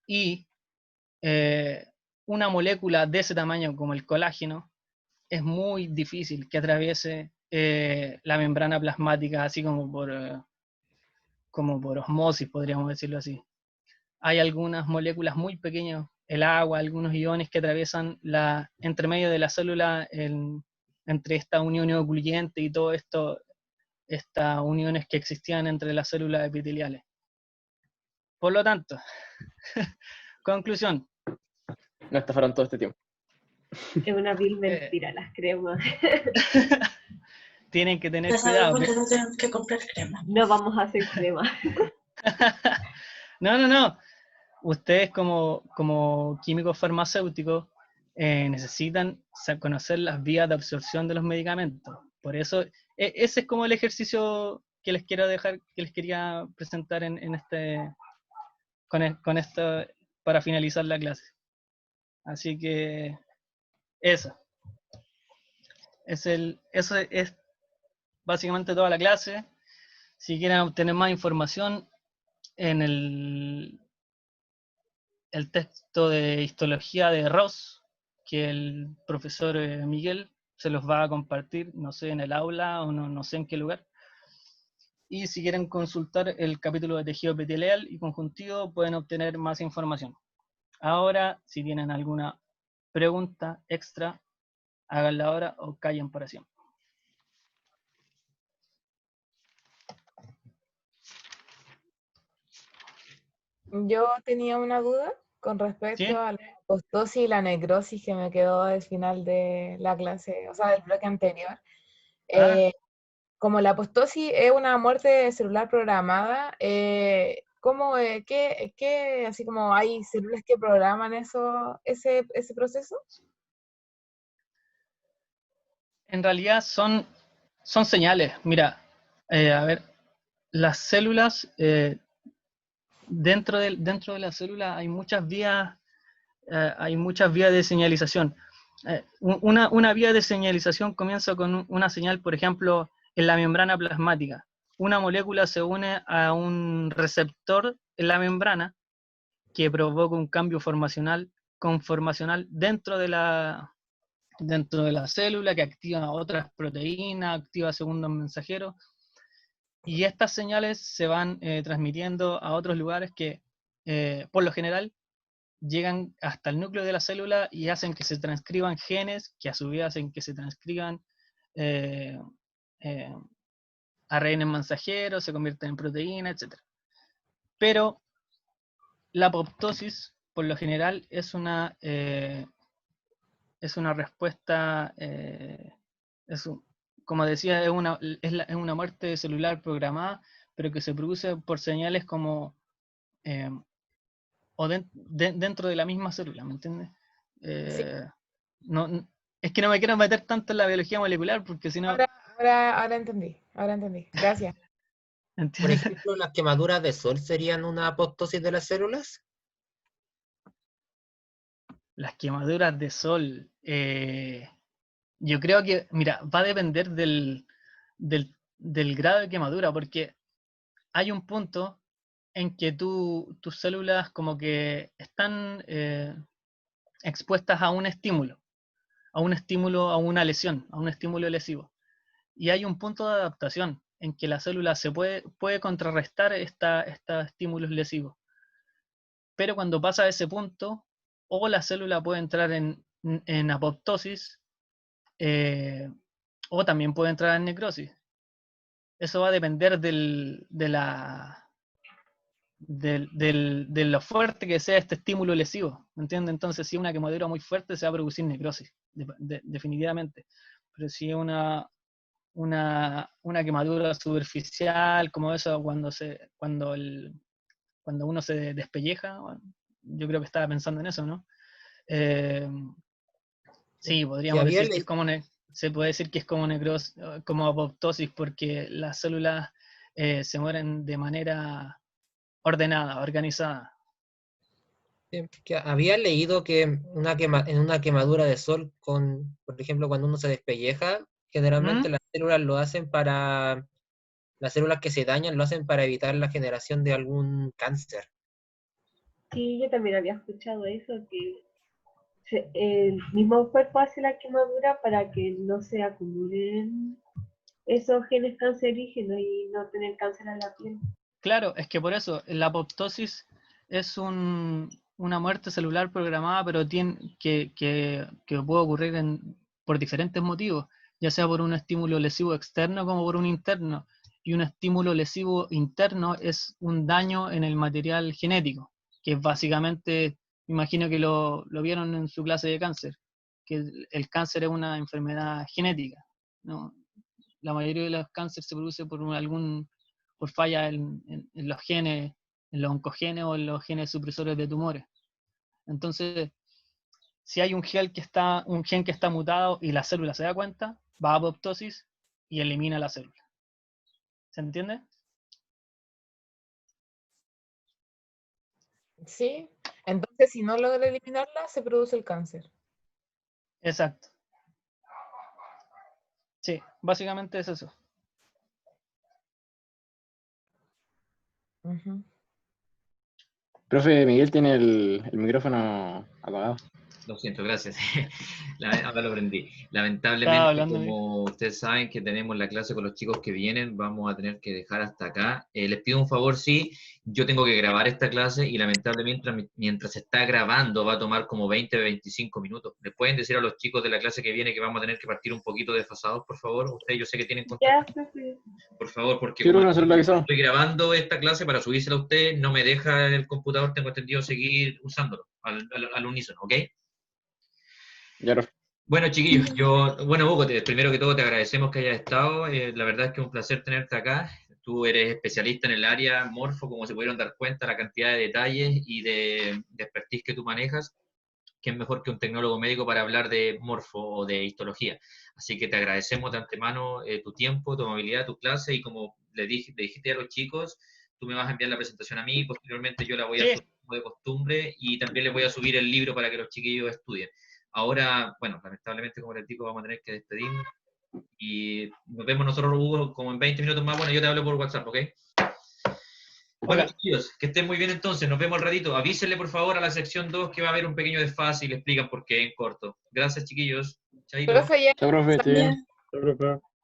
Y una molécula de ese tamaño como el colágeno es muy difícil que atraviese la membrana plasmática, así como por osmosis, podríamos decirlo así. Hay algunas moléculas muy pequeñas, el agua, algunos iones que atraviesan entre medio de la célula, entre esta unión ocluyente y todo esto, estas uniones que existían entre las células epiteliales. Por lo tanto, conclusión. No estafaron todo este tiempo. Es una vil mentira las cremas. Tienen que tener Ya cuidado. sabemos que no tenemos que comprar crema. No vamos a hacer crema. No. Ustedes como químicos farmacéuticos necesitan conocer las vías de absorción de los medicamentos. Por eso, ese es como el ejercicio que les quiero dejar, que les quería presentar con esto para finalizar la clase. Así que eso es básicamente toda la clase. Si quieren obtener más información, en el texto de histología de Ross, que el profesor Miguel se los va a compartir, no sé, en el aula o no sé en qué lugar. Y si quieren consultar el capítulo de tejido epitelial y conjuntivo, pueden obtener más información. Ahora, si tienen alguna pregunta extra, háganla ahora o callen para siempre. Yo tenía una duda con respecto a la apostosis y la necrosis que me quedó al final de la clase, o sea, del bloque anterior. Como la apostosis es una muerte celular programada, ¿cómo, qué, así como hay células que programan ese proceso? En realidad son señales. Mira, a ver, las células, dentro de la célula hay muchas vías de señalización. Una vía de señalización comienza con una señal, por ejemplo, en la membrana plasmática. Una molécula se une a un receptor en la membrana que provoca un cambio conformacional dentro de la célula, que activa otras proteínas, activa segundos mensajeros, y estas señales se van transmitiendo a otros lugares que, por lo general, llegan hasta el núcleo de la célula y hacen que se transcriban genes, que a su vez hacen que se transcriban ARN mensajeros, se convierten en proteínas, etc. Pero la apoptosis, por lo general, es una respuesta, como decía, es una muerte celular programada, pero que se produce por señales como dentro de la misma célula, ¿me entiendes? Sí. Es que no me quiero meter tanto en la biología molecular, porque si no... Ahora entendí, gracias. Por ¿entiendes? ejemplo, las quemaduras de sol serían una apoptosis de las células. Las quemaduras de sol, yo creo que, mira, va a depender del grado de quemadura, porque hay un punto en que tus células como que están expuestas a un estímulo, a una lesión, a un estímulo lesivo. Y hay un punto de adaptación en que la célula se puede contrarrestar estos estímulos lesivos. Pero cuando pasa a ese punto, o la célula puede entrar en en apoptosis, o también puede entrar en necrosis. Eso va a depender de lo fuerte que sea este estímulo lesivo, ¿me entiendes? Entonces, si es una quemadura muy fuerte, se va a producir necrosis, definitivamente. Pero si es una quemadura superficial, como eso, cuando uno se despelleja, bueno, yo creo que estaba pensando en eso, ¿no? Sí, podríamos había decir que es como se puede decir que es como necrosis, como apoptosis, porque las células se mueren de manera ordenada, organizada. que había leído que en una quemadura de sol, por ejemplo, cuando uno se despelleja, generalmente las células las células que se dañan lo hacen para evitar la generación de algún cáncer. Sí, yo también había escuchado eso, que el mismo cuerpo hace la quemadura para que no se acumulen esos genes cancerígenos y no tener cáncer a la piel. Claro, es que por eso la apoptosis es una muerte celular programada, pero que puede ocurrir por diferentes motivos, ya sea por un estímulo lesivo externo como por un interno. Y un estímulo lesivo interno es un daño en el material genético, que es básicamente, imagino que lo vieron en su clase de cáncer, que el cáncer es una enfermedad genética, ¿no? La mayoría de los cánceres se produce por falla en los genes, en los oncogenes o en los genes supresores de tumores. Entonces, si hay un gen que está mutado y la célula se da cuenta, va a apoptosis y elimina la célula. ¿Se entiende? Sí, entonces si no logra eliminarla, se produce el cáncer. Exacto. Sí, básicamente es eso. Profe Miguel tiene el micrófono apagado. Lo siento, gracias. Ahora lo aprendí. Estaba Lamentablemente, hablando como ustedes saben que tenemos la clase con los chicos que vienen, vamos a tener que dejar hasta acá. Les pido un favor, sí, yo tengo que grabar esta clase y lamentablemente mientras se está grabando va a tomar como 20 o 25 minutos. ¿Les pueden decir a los chicos de la clase que viene que vamos a tener que partir un poquito desfasados, por favor? Ustedes yo sé que tienen contacto. Por favor, porque Sí, como nosotros lo avisamos. estoy grabando esta clase para subírsela a ustedes, no me deja el computador, tengo entendido seguir usándolo al unísono, ¿ok? Ya, profe. Bueno, chiquillos, Hugo, primero que todo te agradecemos que hayas estado. La verdad es que es un placer tenerte acá. Tú eres especialista en el área morfo, como se pudieron dar cuenta, la cantidad de detalles y de expertise que tú manejas. ¿Quién mejor que un tecnólogo médico para hablar de morfo o de histología? Así que te agradecemos de antemano tu tiempo, tu amabilidad, tu clase y como le dijiste a los chicos, tú me vas a enviar la presentación a mí, posteriormente yo la voy a subir como de costumbre y también les voy a subir el libro para que los chiquillos estudien. Ahora, bueno, lamentablemente como les digo, vamos a tener que despedirnos y nos vemos nosotros, Hugo, como en 20 minutos más. Bueno, yo te hablo por WhatsApp, ¿ok? Bueno, chiquillos, que estén muy bien entonces, nos vemos al ratito. Avísenle por favor a la sección 2 que va a haber un pequeño desfase y le explican por qué en corto. Gracias, chiquillos. Chaito. Profe, ya. Chao, profe.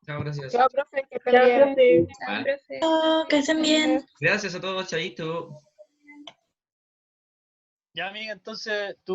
Chao, gracias. Chao, profe, que estén Chao, bien. profe. Vale. Chao, que estén bien. Gracias a todos, chaito. Ya, amiga, entonces tú